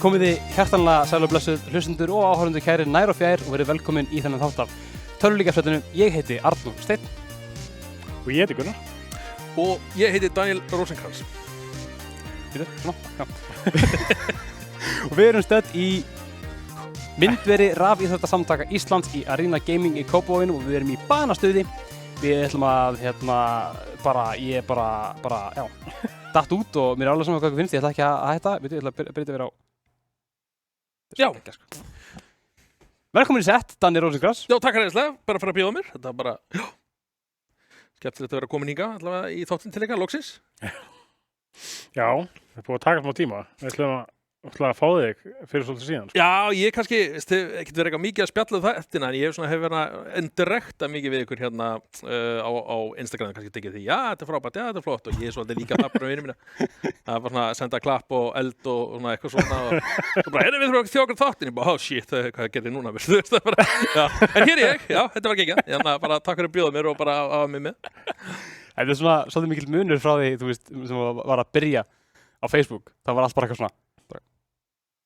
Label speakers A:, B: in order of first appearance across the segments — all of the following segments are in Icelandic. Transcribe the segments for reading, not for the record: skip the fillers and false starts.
A: Komiði hjartanlega sæl og blessuð hlustendur og áhorfendur kærir nær og fjær og verið velkomin í þennan þátt af Tölvuleikjafréttunum. Ég heiti Arnór Steinn.
B: Og ég heiti Gunnar.
C: Og ég heiti Daniel Rosenkrantz.
A: Og við erum stödd í myndveri rafíþróttasamtaka Íslands í Arena Gaming í Kópavoginum og við erum í banastuði. Við ætlum að datt út og mér er alveg saman hvað finnst. Ég ætla ekki að hætta. Ég ætla að byrja að vera á.
C: Já.
A: Velkomin í sett, Daniel Rosenkrantz.
C: Já, takk hægðislega. Bara fyrir að bjóða mér. Þetta var bara, skemmtilegt að vera komin hingað, allavega í þáttinn til ykkar, loksins.
B: Já, það er búið að taka smá tíma. Við ætlum að fá þig fyrir svolítið síðan.
C: Já, ég kannski, ekkert verið eitthvað mikið að spjalla þetta, en ég hef verið að indirekta mikið við ykkur hérna á Instagram, kannski tekið því, já, þetta er frábært, já, þetta er flott, og ég er svolítið líka það bara vinið mína. Það var svona að senda klapp og eld og svona eitthvað svona, og svo bara, við þurfum að þjóka þáttinn, ég bara, oh shit, hvað gerir ég núna, þú veist, það bara, já, en hér er ég, já, þetta var geggjað, hérna, bara takk fyrir að bjóða mér og bara hafa mig með.
A: Þetta er svona svolítið mikill munur frá því, þú veist, sem var að byrja á Facebook. Það var allt bara eitthvað svona.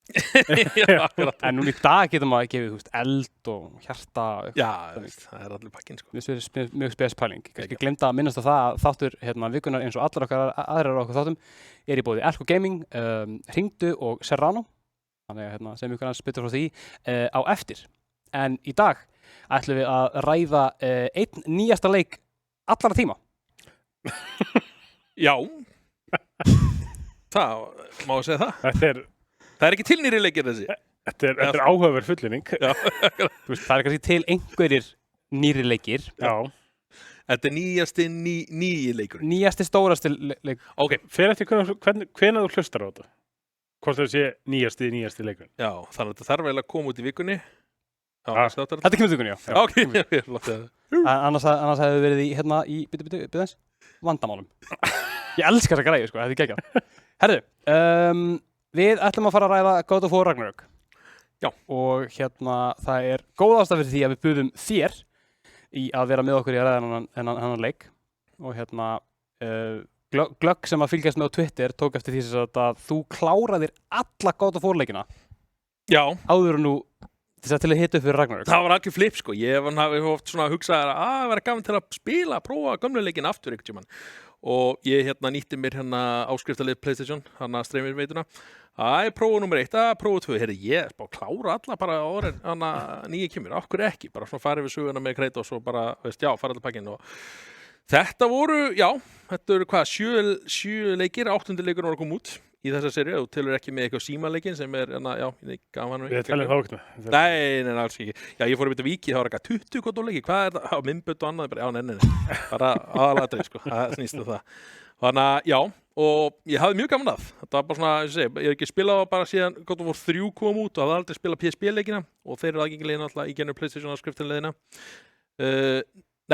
C: Já,
A: en núna í dag getur maður að gefa, þú veist, eld og hjarta.
C: Já, það er allir pakkinn, sko.
A: Það er mjög spes pæling. Kannski glemta að minnast á það að þáttur vikunar eins og allar okkar aðrar á okkur þáttum er í bóði Elko Gaming, Hringdu og Serrano. Þannig að sem ykkur aðeins spytur frá því á eftir. En í dag ætlum við að ræða einn nýjasta leik allara tíma.
C: Já. Það má að segja það. Það er ekki til nýri leikir þessi.
B: Þetta er áhugaverð fullyrðing.
C: Já.
A: Þú veist, það er kannski til einhverjir nýri leikir.
B: Já.
C: Þetta er nýjasti nýji leikur.
A: Nýjasti stórasti leik.
C: Ok.
B: Fer eftir hvenær þú hlustar á þetta? Hvort það sé nýjasti leikur.
C: Já, þannig að þetta þarf eiginlega að koma út í vikunni. Já,
A: þetta kemur vikunni, já.
C: Ok, ég flott það.
A: Annars hefði verið í byrðans vandamálum. Ég elska þessa græði, sko, þetta er geggjað. Herðu, við ætlum að fara að ræða God of War Ragnarök.
C: Já. Og
A: það er góð ástæða fyrir því að við buðum þér í að vera með okkur í að ræða hennan leik. Og Glögg sem að fylgjast með á Twitter tók eftir því að þú kláraðir alla God of War leikina.
C: Já.
A: Áður nú til að hita upp fyrir Ragnarök.
C: Það var algjör flip, sko. Ég hef oft svona hugsað að það væri gaman til að prófa gömlu leikin aftur einhvern tímann. Og ég nýtti mér áskriftalið PlayStation, streymisveituna. Prófa nummer 1, prófa 2. Herri, ég bara klára alla bara áður en nýja kemur. Af hverju ekki? Bara svona farið við söguna með Kratos og bara, veist, já, fara allir pakkinn. Og þetta voru, já, þetta eru hvað, 7 leikir, 8. leikur var að koma út í þessa seríu. Þú telur ekki með eitthvað símaleikin sem er, já, ég gaf hann.
B: Við teljum það okkur.
C: Nei, alls ekki. Já, ég fór að byrja viki, það var eitthvað 20 God of War leiki. Hvað er það? Á myndbönd og annað, bara, já, nei. Bara aðalatrið, sko. Það snýst það. Þannig að, já, og ég hafði mjög gaman að. Þetta var bara svona, ég hef ekki spilað bara síðan God of War 3 kom út og hafði aldrei spilað PSP-leikina og þeir eru aðgengilegir náttúrulega í gennum PlayStation skriftinleiðina.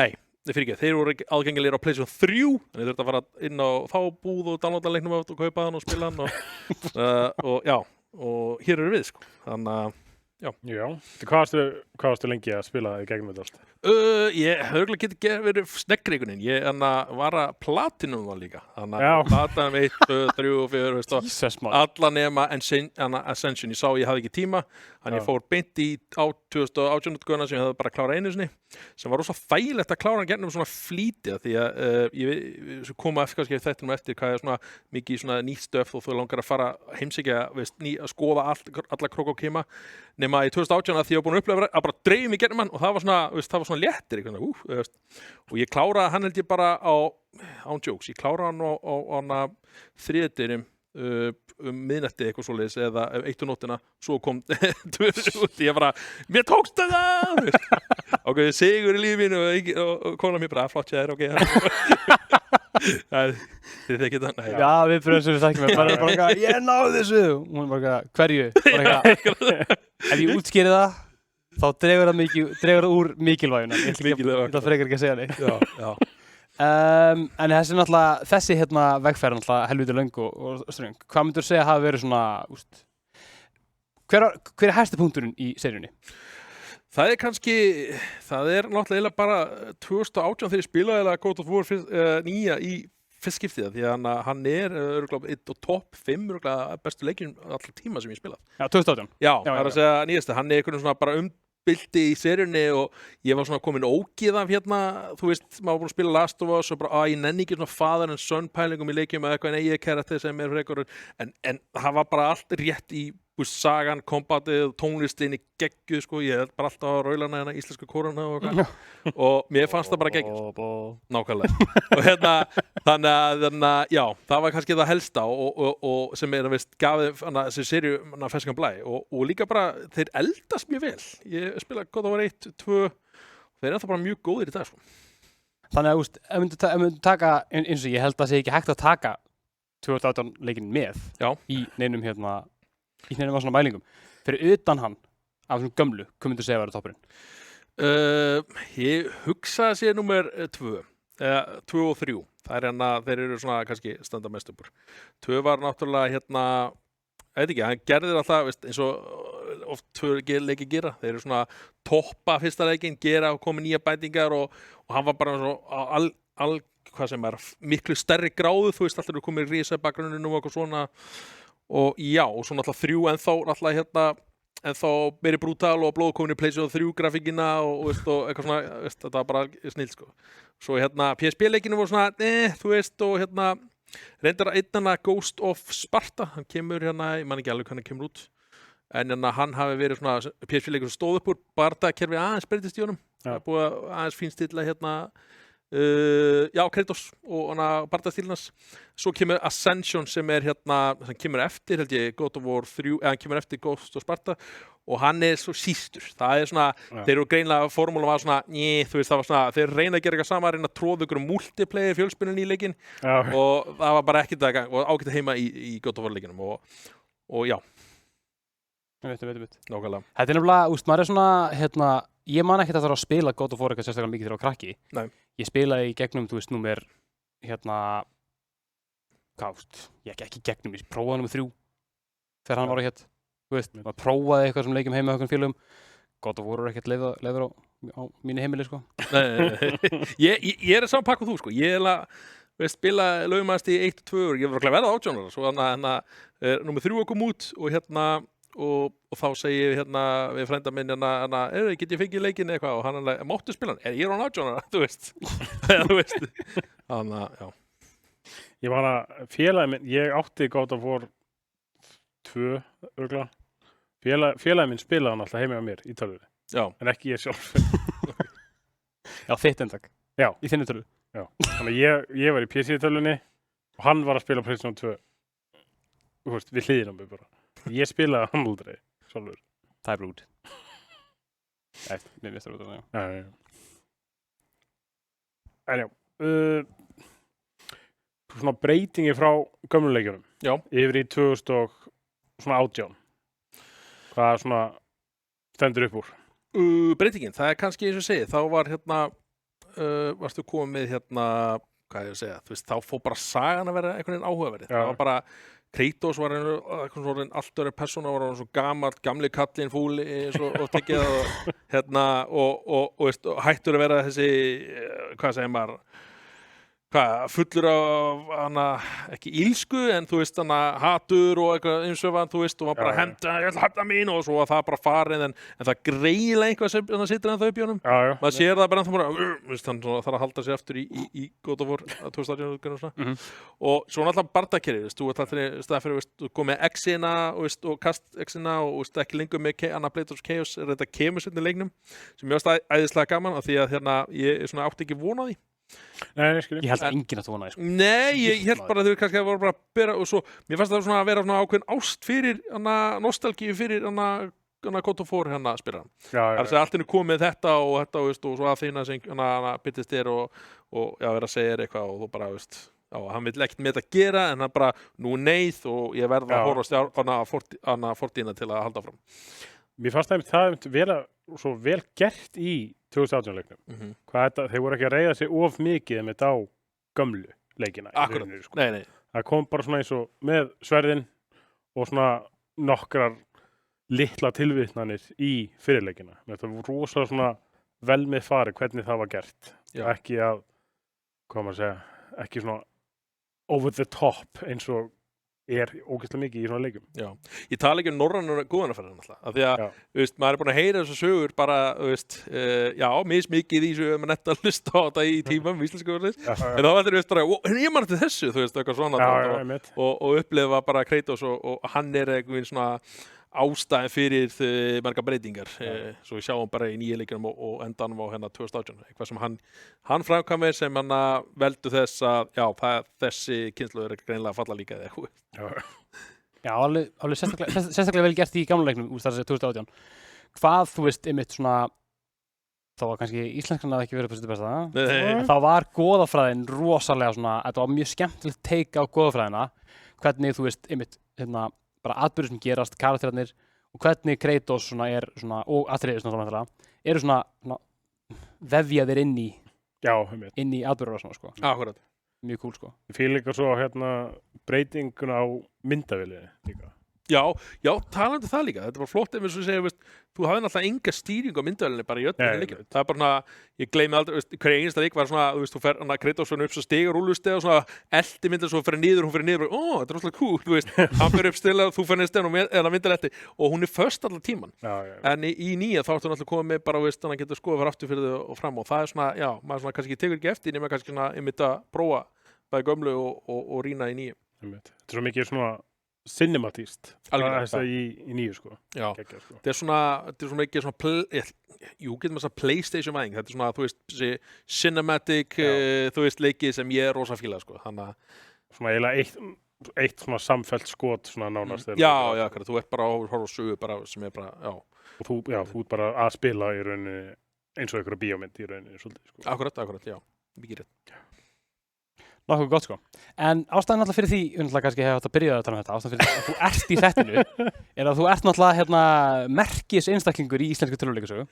C: Nei, þeir voru aðgengilegir á PlayStation 3, þannig þeir þurftu að fara inn á þá búð og downloada leiknum og kaupa hann og spila hann og já, og hér eru við, sko. Þannig að, já.
B: Hvað varstu lengi að spila í gegnum þetta allt?
C: Ég höfðulega geti verið sneggri einhvern veginn. Ég var að platinum það líka. Þannig að platinum 1, 2, 3 og 4, veist þú, alla nema Ascension. Ég sá ég hafði ekki tíma, þannig ég fór beint á 2018 útgáfuna sem ég hefði bara klárað einu sinni, sem var rosa þægilegt að klára hann gennum svona flítið, því að ég koma eftir hvað er svona mikið svona nýtt stöf og þú langar að fara heimsækja, veist, að skoða alla krók og kima, nema í 2018 að því ég var búin að upplifa að bara dreif mig gennum hann og það var svona, veist, léttir og ég kláraði hann held ég bara án jokes, ég kláraði hann á þriðdeginum miðnætti eitthvað svoleiðis eða 1 nóttina, svo kom ég bara, mér tókst það ok, sigur í lífinu og konan mér bara, flott sér, ok þið þekkið það?
A: Já, við bröðum við þekkjum bara ég náði þessu og hún bara, hverju? Ef ég útskýri það þá dregur það úr mikilvæguna. Ég ætla frekar ekki að segja neitt.
C: Já.
A: En þessi vegferð náttúrulega helviti löng og ströng. Hvað myndur þú segja hafa verið svona, úst, hver er hæsti punkturinn í seríunni?
C: Það er náttúrulega bara 2018 þegar ég spilaði God of War nýja í fyrst skiptið því að hann örugglega einn og topp 5 örugglega bestu leikjum allra tíma sem ég spilað.
A: Já, 2018.
C: Já, það er að segja nýjasta, hann einhvern svona bara bildi í seríunni og ég var svona komin ógið af hérna, þú veist, maður búin að spila Last of Us og bara, ég nenni ekki svona father and son pælingum í leikjum eða eitthvað en ég karakter sem frekar en það var bara allt rétt í sagan, kombatið, tónlistinni geggjuð, sko, ég held bara alltaf að raulana hérna íslenska kóruna og eitthvað og mér fannst það bara geggjuð, nákvæmlega og þannig að já, það var kannski það helsta og sem veist, gafið þessi seríu ferskan blæ og líka bara, þeir eldast mjög vel ég spila God of War 1, 2 þeir það bara mjög góðir í dag, sko.
A: Þannig að, ef myndu taka eins og ég held að það sé ekki hægt að taka 2018 leikinn með í neinum í nefnum á svona mælingum. Fyrir utan hann, af svona gömlu, hvað myndu segja að vera toppurinn?
C: Ég hugsa að sé númer 2 og 3. Það þeir eru svona kannski standa mest uppur. 2 var náttúrulega veit ekki, hann gerði alltaf veist, eins og oft 2 leiki gera. Þeir eru svona toppa fyrsta leikin, gera og koma nýja bætingar og hann var bara svo hvað sem miklu stærri gráðu, þú veist, alltaf eru komið risa bakgrunninu og eitthvað svona og já, og svo náttúrulega 3 ennþá ennþá meiri brútal og blóð komin í PlayStation 3 grafíkina og eitthvað svona, veist, þetta var bara snill, sko. Svo PSP-leikinu voru svona, þú veist, og reyndar einnana Ghost of Sparta, hann kemur ég man ekki alveg hvernig hann kemur út, en hann hafi verið svona PSP-leikur sem stóð upp úr, bardakerfi aðeins breytist í honum, það er búið aðeins fínstilla Kratos og bardastílinas. Svo kemur Ascension sem sem kemur eftir, held ég, God of War 3, hann kemur eftir Ghost of Sparta og hann svo sístur. Það svona, þeir eru greinlega, formúlan var svona, þú veist, það var svona, þeir reyna að gera eitthvað sama, reyna að tróða ykkur multiplayer fjölspunnin í leikinn og það var bara ekkert að og ágætt heima í God of War leikinum og já.
A: Ég veit.
C: Nákvæmlega.
A: Þetta nefnilega, maður svona, ég man ekkert að það að spila God of War eitthvað sérstaklega mikið þegar ég var krakki.
C: Nei.
A: Ég spilaði í gegnum, þú veist, númer, ekki gegnum, ég prófaði númer 3 þegar hann var þú veist, maður prófaði eitthvað sem leikjum heima með okkur félögum. God of War er ekkert leiður á mínu heimili, sko.
C: Ég saman pakk og þú, sko. Ég spila lögumæðast í 1 og 2 og ég var verða 18 ára, svo númer 3 kom út og þá segi ég við frænda minn get ég fengið leikinn eitthvað og hann máttu spila hann, ég á 18 ára, þú veist þú veist þannig að, já
B: Ég var félagi minn, ég átti God of War 2 örugglega. Félagi minn spilaði hann alltaf heima á mér í tölvunni.
C: Já.
B: En ekki ég sjálf.
A: Já, þitt eintak.
B: Já.
A: Í þinni tölvu.
B: Já. Þannig að ég var í PC-tölvunni og hann var að spila PlayStation 2. Þú veist, við hliðina mig bara. Ég spilaði hann aldrei, sjálfur.
A: Það er brúd. Mér veist það út af það, já. En já, svona breytingi frá gömluleikjunum.
C: Já.
B: Yfir í 2018. Hvað svona stendur upp úr?
C: Breytingin, það er kannski eins og segið, þá var varstu komið hvað ég að segja, þú veist, þá fór bara sagan að vera einhvern veginn áhugaverið. Það var bara Kratos var allt öðru persóna, var svo gamli kallinn fúli og tekið og hættur að vera þessi, hvað segir maður, fullur af ekki ílsku en þú veist hatur og eitthvað einsöfan, þú veist, og var bara ég ætla að hefna mín og svo var það bara farið en það greiðilega eitthvað sem sittur ennþá upp í honum. Maður sér það bara ennþá hann þarf að halda sig aftur í God of War 2018 og svo náttúrulega bardakerri, þú veist, það fyrir komið X-ina og kast X-ina og ekki lengur með Blade of Chaos, þetta kemur sérna í leiknum sem ég varst æðislega gaman af því að ég átti ekki von á því.
B: Nei,
A: ég held að enginn að vona því, sko.
C: Nei, ég held bara að þau kannski að voru bara að bera og svo, mér fannst það svona að vera svona ákveðin ást fyrir nostalgíu fyrir God of War spilarann. Það er að allt henni komið þetta og svo að þína sem byttist þér og vera að segja þér eitthvað og þú bara, veist, hann vill ekkert með þetta gera en hann bara nú neyð og ég verð að horfa á fortíðina til að halda fram.
B: Mér fannst það vera svo vel gert í 2018-leiknum. Þeir voru ekki að reiða sig of mikið með á gömlu leikina.
C: Akkurat,
B: sko.
C: Nei.
B: Það kom bara svona eins og með sverðin og svona nokkrar litla tilvitnanir í fyrirleikina. Það voru rosalega svona vel með fari hvernig það var gert. Já. Ekki að, hvað maður segja, ekki svona over the top eins og ógeðslega mikið í svona leikjum.
C: Já, ég tala ekki norrænu góðanaferðina alltaf, af því að, maður búin að heyra þessu sögur bara, mismikið í þessu netta að hlusta á þetta í tímum íslensku en þá var þetta bara, ég man til þessu, eitthvað svona og upplifa bara Kratos og hann eitthvað svona ástæðin fyrir marga breytingar svo við sjáum bara í nýja leikjunum og endanum á 2018 eitthvað sem hann framkvæmir sem hann veldu þess að þessi kynslóð greinilega að falla líka eða
A: Já, alveg sérstaklega vel gert í gamla leiknum úr þessi 2018 hvað þú veist einmitt svona þá var kannski íslenskan ekki verið på sitt besta en þá var goðafræðin rosalega svona, þetta var mjög skemmtilegt take á goðafræðina hvernig þú veist einmitt bara atburðir sem gerast, karakterarnir og hvernig Kratos svona svona, og Atreus náttúrulega eru svona vefjaðir inn í atburðir og svona sko.
C: Akkurat.
A: Mjög cool sko.
B: Ég fíl líka svo breytingun á myndavélinni líka.
C: Já, talandi það líka. Þetta var flott ef við segja, þú hafði náttúrulega enga stýring á myndavélinni bara í öllum leikjum. Það bara svona, ég gleymi aldrei, hver einasta leik var svona, þú fer Kratos svona upp svo stiga rúlustega og svona eldi myndin svo fyrir niður, hún fyrir niður og þetta er rosalega cool, hann fyrir upp stila þú fyrir niður stegan og myndin eldi og hún föst allan tíman. En í nýja þá ertu náttúrulega komið með bara, hann getur skoðað fyrir aftur fyrir þau og fram og það svona, maður svona kannski tekur ekki eftir nema kannski svona einmitt að prófa bæði gömlu og rýna í nýju.
B: Þetta er svo mikið svona cinematíst í nýju sko.
C: Já, þetta er svona ekki svona getur maður að PlayStation væðing, þetta er svona, þú veist, þessi cinematic, þú veist, leikið sem ég rosa fíla sko, þannig að
B: svona eiginlega eitt svona samfellt skot svona nánast.
C: Já, þú ert bara að horfa á sögu bara sem bara,
B: og þú ert bara að spila í rauninni eins og einhverja bíómynd í rauninni svolítið sko.
C: Akkurat, já, mikið rétt.
A: Nokkuð gott sko. En ástæðan alltaf fyrir því, kannski hefur þetta byrjað að tala um þetta, ástæðan fyrir að þú ert í settinu, er að þú ert náttúrulega merkis einstaklingur í íslensku tölvuleikjasögu.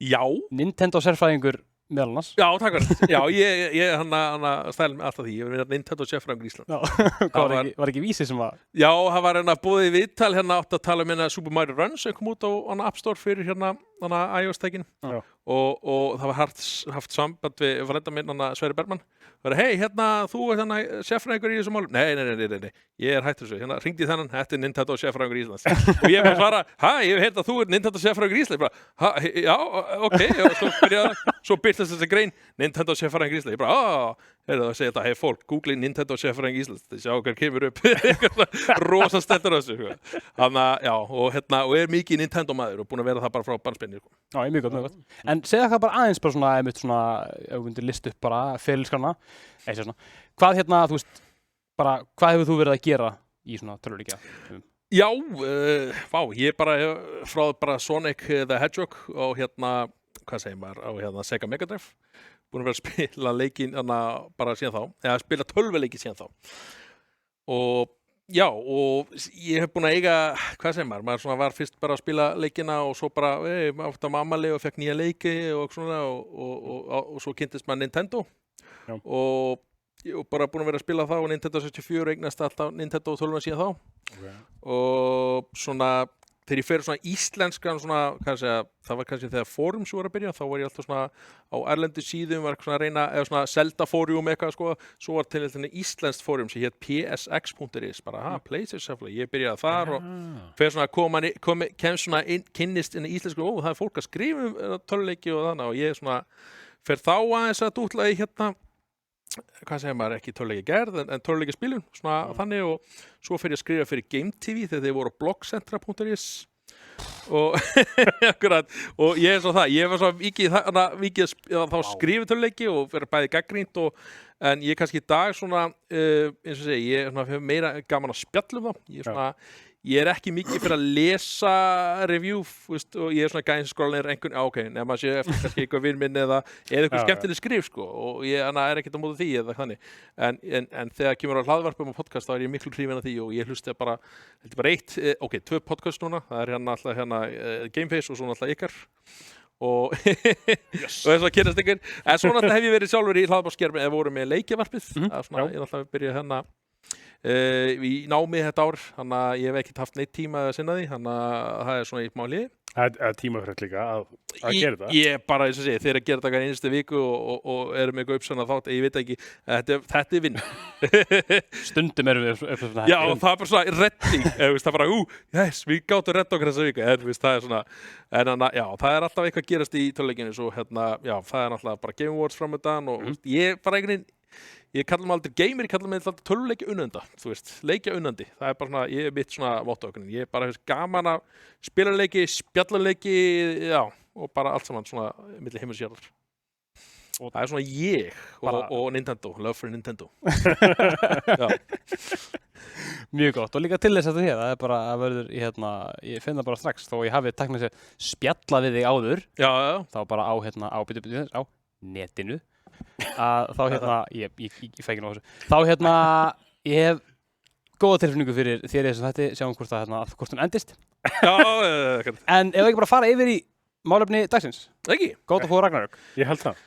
C: Já.
A: Nintendo sérfræðingur meðal annars.
C: Já, takk fyrir. Já, ég stæl með alltaf því, ég verið Nintendo sérfræðingur í Ísland.
A: Var ekki Vísi sem var?
C: Já, það var búið í viðtal átt að tala um Super Mario Run sem kom út á App Store fyrir iOS-tækin og það var haft samband við frænda minn Sverrir Bergmann hei, þú sérfræðingur í þessum málum nei, ég er hættur þessu hringdi þennan, þetta er Nintendo sérfræðingur í Íslands og ég bara svara, ég hef að þú er Nintendo sérfræðingur í Íslands já, ok og svo byrtast þessi grein Nintendo sérfræðingur í Íslands ég bara, það segir þetta, hei fólk googli Nintendo sérfræðingur í Íslands það sjá hver kemur upp rosa steltur þessu þannig að, og er mikið Nintendo maður og búin að vera það bara frá barnsbeinni
A: Já, mjög gott. En segðu það bara aðeins bara ef þú myndir lista upp bara ferilskrana, hvað þú veist, bara hvað hefur þú verið að gera í svona tölvuleikja?
C: Já, ég bara frá bara Sonic the Hedgehog og hvað segir maður, á Sega Mega Drive, búin að vera að spila leikinn bara síðan þá, eða spila tölvuleiki síðan þá. Og já, og ég hef búin að eiga, hvað segir maður var fyrst bara að spila leikina og svo bara, átt á ammali og fekk nýja leiki og svona og svo kynntist maður Nintendo og bara búin að vera að spila þá og Nintendo 64 eignast alltaf Nintendo 12 síðan þá og svona þegar ég fer svona íslenskan svona, það var kannski þegar Forums var að byrja, þá var ég alltaf svona á erlendu síðum, var svona að reyna, eða svona Zelda Forum eitthvað sko, svo var til íslenskt Forum sem hétt psx.is, bara, PlayStation, ég byrjaði þar og fer svona kemst svona kynnist inn í íslensku, það er fólk að skrifa töluleiki og þannig og ég svona fer þá aðeins að dútla í hvað segir maður, ekki töluleiki gerð en töluleiki spilun, svona þannig og svo fer ég að skrifa fyrir Game TV þegar þeir voru á blogcentra.is og akkurat, og ég er svo það, ég var svo vikið þá skrifa töluleiki og verið bæði gagnrýnt en ég kannski í dag svona, eins og segi, ég hef meira gaman að spjalla þá, ég er ekki mikið fyrir að lesa review, veist, og ég er svona gæðins skrólanir ok, nema sé eftir kannski eitthvað vinn minn eða eitthvað skemmtileg skrif sko, og ég er ekkert á móti því eða þannig, en þegar kemur á hlaðvarpum og podcast þá er ég miklu hrifinn af því og ég hlusti bara, þetta er bara tvö podcast núna, það er alltaf Gameface og svo alltaf ykkar og þess að kynast ykkur, en svo alltaf hef ég verið sjálfur í hlaðvarpsgermi eða voru með leikjavarpið, ég er alltaf byrjað í námi þetta ár, þannig að ég hef ekkert haft neitt tíma að sinna því, þannig að það er svona eitt máli
B: tímafrekt líka að gera það.
C: Ég bara, eins og segi, þeir að gera þetta einstu viku og eru með eitthvað uppsönna þátt, ég veit ekki, þetta vinn.
A: Stundum erum við svona.
C: Já, og það bara svona redding, það bara, yes, við gátum redda okkur þessa viku, það svona, já, það alltaf eitthvað gerast í töluleikinu, svo já, það náttúrulega bara Game Awards framöndan og ég bara ég kalla mig aldrei gamer, ég kalla mig alltaf töluleikja unnenda, leikja unnandi. Það bara svona, ég mitt svona vottókunin. Ég bara hefst gaman að spila leiki, spjalla leiki, já, og bara allt saman svona milli heimur sérlar. Og það svona ég og Nintendo, love for Nintendo. Já.
A: Mjög gott, og líka til þess að það bara að verður, ég finn það bara strax, þó ég hafi teknilega spjalla við þig áður,
C: já.
A: Þá bara á netinu. Að þá ég fæ ekki nú þessu þá ég hef góða tilfinningu fyrir þér í þessum þætti, sjáum hvort hún endist.
C: Já,
A: en ef ekki bara fara yfir í málefni dagsins.
C: Ekki?
A: God of War Ragnarök.
B: Ég held það.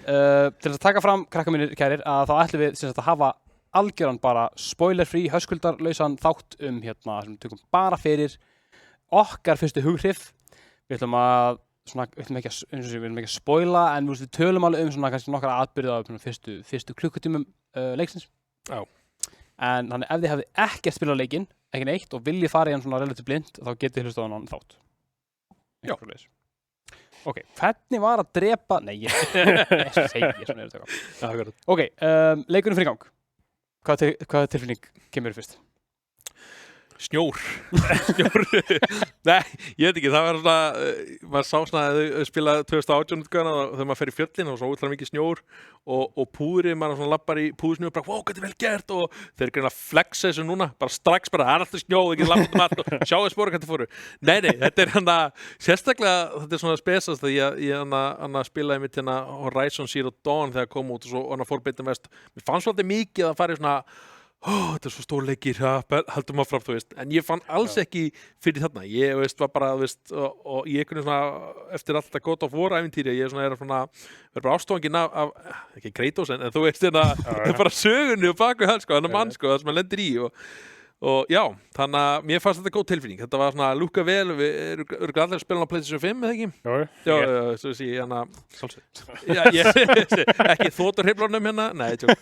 A: Til þess að taka fram, krakkar mínir kærir, að þá ætlum við sem sagt að hafa algjöran bara spoiler-free, höskuldarlausan þátt sem tökum bara fyrir okkar fyrstu hughrif. Við ætlum að við ætlum ekki að spoila, en við tölum alveg svona kannski nokkra atburði á fyrstu klukkutímum leiksins.
C: Já.
A: En þannig ef þið hafið ekkert spilað leikinn, ekki neitt, og viljið fara í hann svona relativt blind, þá getið þið hlustað á hann þátt. Já. Ok, hvernig var að drepa... Nei, ég segi svona þetta. Ok, leikurinn fyrir gang. Hvaða tilfinning kemur fyrst?
C: Snjór. Nei, ég veit ekki, það var svona, maður sá svona að þau spila 2018 þegar maður fer í fjöllin og svo útlæðar mikið snjór og púðrið, maður svona lappar í púðsnjór og bara, wow, hvað er vel gert, og þeir greina flexa þessu núna, bara strax bara, það er alltaf snjó, þau getur lappað allt og sjáu spóra hvað þið fóru. Nei, þetta er sérstaklega, þetta er svona spesast að ég spilaði mitt Horizon Zero Dawn þegar kom út og svo fór beintum vest. Mér fannst svolítið mikið að fara í svona þetta svo stórleikir, haldum áfram, en ég fann alls ekki fyrir þarna, ég var bara, og ég kunni svona, eftir allt að God of War ævintýri, ég er bara ástofanginn af, ekki Kratos, en þú veist, bara sögunni og baku hann, þennan mann, það sem hann lendir í, og já, þannig að mér fannst þetta góð tilfinning, þetta var svona lúka vel, við erum allir að spila á PlayStation 5, eða ekki? Já, svo sé ég ekki þótturhriflunum nei, tjók.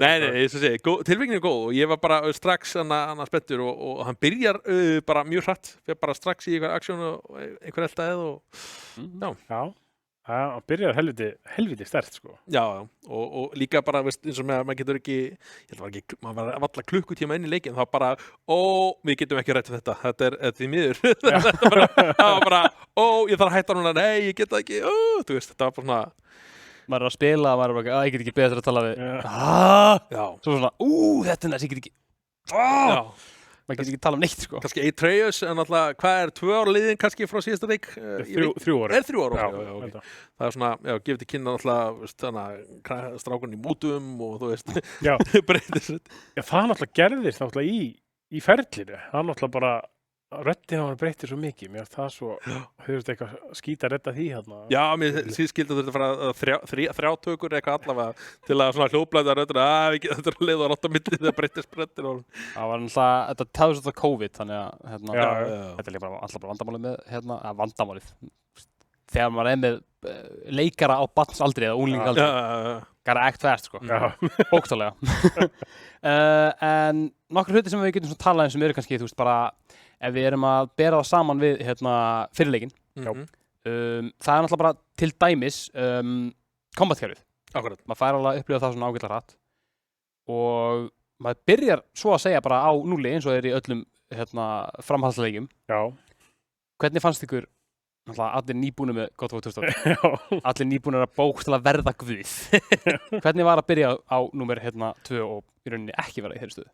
C: Nei, svo sé ég, tilfinningin er góð og ég var bara strax spenntur og hann byrjar bara mjög hratt, bara strax í einhver aksjón og einhver eldaðið og
B: já. Það byrjar helviti sterkt, sko.
C: Já, og líka bara, eins og með að maður getur ekki, maður var alltaf klukkutíma inn í leikinn, þá bara, við getum ekki rætt þetta er því miður. Það var bara, ég þarf að hætta núna, nei, ég get það ekki, þú veist, þetta var bara svona.
A: Maður að spila, maður bara, ég get ekki betur að tala við.
C: Já.
A: Svo svona, þetta er næst, ég get ekki, maður getur ekki tala neitt, sko.
C: Kannski Atreus, en alltaf, hvað 2 ára liðin kannski frá síðasta leik?
B: 3 ára.
C: 3 ára, ok. Það svona, gefið til kynna alltaf strákunni í mútum og þú veist, breytist.
B: Já, það náttúrulega gerðist náttúrulega í ferlinu. Það náttúrulega bara, röddin á hann breytir svo mikið. Mér finnst það svo, höfðust eitthvað skýta að redda því hérna.
C: Já, mér skildi þetta fara þrjátökur eitthvað allavega til að svona hljóðblæða röddina, þetta er leið og rátt á milli þegar breytist breyttir.
A: Það var náttúrulega, þetta táðist alltaf COVID, þannig að þetta er líka alltaf bara vandamálið með, vandamálið. Þegar maður með leikara á barnsaldri eða unglingaldri, gotta act fast, sko. Bókstaflega. En nokkur hluti sem við getum svona talað sem eru kannski, þú veist, bara ef við erum að bera það saman við fyrirleikinn. Það er náttúrulega bara til dæmis kombatkerfið.
C: Akkurat.
A: Maður fær alveg að upplifa það svona ágætlega hratt. Og maður byrjar svo að segja bara á núli eins og er í öllum framhaldsleikjum.
B: Já.
A: Hvernig fannst ykkur allir nýbúnir með God of War 2018? Allir nýbúnir að bókstaflega verða guð. Hvernig var að byrja á númer 2 og í rauninni ekki vera í þeirri stöðu?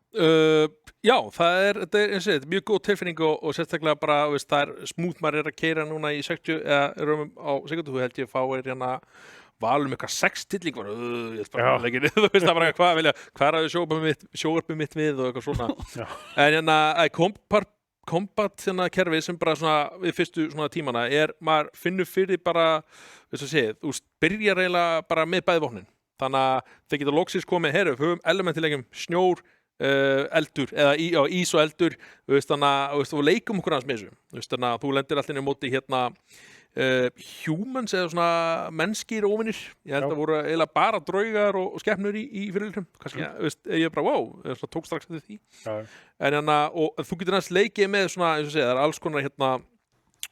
C: Já, þetta er eins og þetta, mjög góð tilfinning og sérstaklega bara, það er smúth, maður að keyra núna í 60 römmum á sekundu, þú held ég fáir valum eitthvað 6 tilling, ég er bara leikinn, þú veist það bara hvað er að sjóarpið mitt við og eitthvað svona. En kombat kerfið sem bara svona við fyrstu svona tímana maður finnur fyrir bara, þú byrjar eiginlega bara með bæði vopnin. Þannig að þeir geta loksins komið, höfum elementilegjum, snjór, eldur, eða ís og eldur, þú veist, þannig að við leikum okkur aðeins með þessu, þú veist, þannig að þú lendir allir í móti hérna humans eða svona mennskir óvinir, ég held að voru eiginlega bara draugar og skepnur í fyrirleikum, kannski, veist, ég bara, wow, tók strax eftir því, en hérna, og þú getur næst leikið með svona, eins og segja, það er alls konar hérna,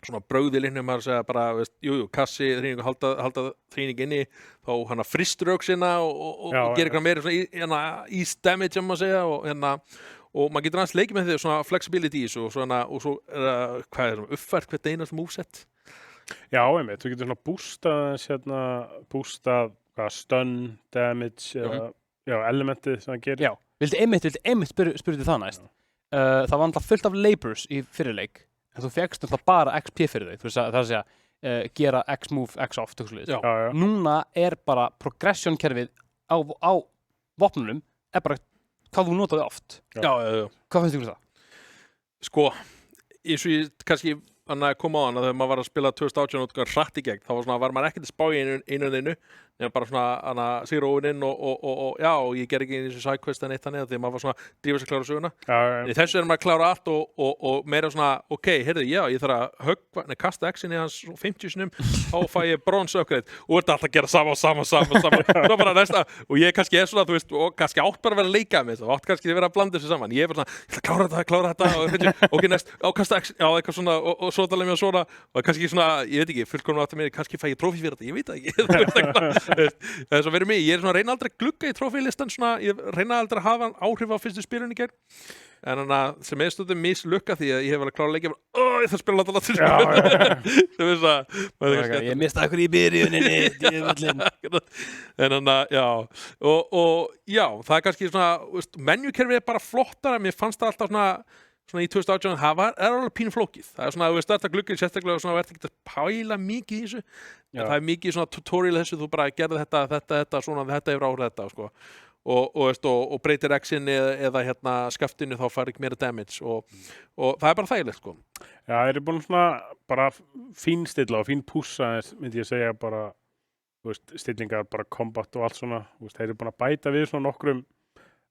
C: svona brögðilinnum, maður segja bara, veist, kassi, þrýningu, halda þrýning inni, þá hana fristur auksina og gerir eitthvað meira svona ease damage, maður segja, og hérna, og maður getur næst leikið með því svona flexibility í þessu, og svo hvað er það, uppfært hvert einast moveset.
B: Já, einmitt, þú getur svona boostað stun, damage, elementið sem það gerir.
A: Já, vildi einmitt spyrja það næst. Það var alltaf fullt af labors í fyrirleik, en þú fékkst alltaf bara XP fyrir þau, það er að segja, gera X move, X off, töksulegis. Núna er bara progression-kerfið á vopnunum, er bara hvað þú notaði oft.
C: Já.
A: Hvað finnst þið það?
C: Sko, eins og ég kannski koma á hana þegar maður var að spila 2018 og hratt í gegn, þá var maður ekkert að spá í einu nema bara svona sigur óvininn og ég ger ekki eins og sidequest en eitt þannig því maður var svona drífa sig að klára söguna en í þessu maður að klára allt og meira svona ok, heyrðu, ég þarf að kasta X-in í hans 50 sinum þá fæ ég bronze upgrade og þetta alltaf að gera sama svo bara næsta, og ég kannski er svona, þú veist, og kannski átt bara að vera að leika með þetta, átt kannski að vera að blanda þessu saman, ég er bara svona, ég ætla að klára þetta og ok, næst, kasta X, eitthvað svona og svo tala mér svona, og kannski svona, ég veit ekki, fullkomnum átt að mér, kannski fæ ég trófí fyrir þetta, ég veit það ekki það er svo verið mig, ég er svona reyna aldrei að glugga í trófílistan svona, ég reyna aldrei að hafa áhrif á fyrstu spilun í gegn en þannig að sem er stundum mislukka því að ég hef vel að klára að leikja ég þarf að spila láta
A: ég mista okkur í byrjuninni
C: en þannig að það er kannski svona menjukerfið er bara flottara, mér fannst það alltaf svona í 2018, það er alveg pínu flókið. Það er svona, þú veist, þetta glugginn sérstaklega og svona verður ekki að pæla mikið í þessu. En það er mikið svona tutorial þessu, þú bara gerði þetta, svona, þetta yfir áhrif þetta, sko. Og breytir X-in eða hérna skaftinu þá fær ekki meira damage og það er bara þægilegt, sko.
B: Já, það er búin svona bara fín stilla og fín pússa, myndi ég segja bara, þú veist, stillingar, bara combat og allt svona, þú veist, þeir eru búin að bæta við svona nokkrum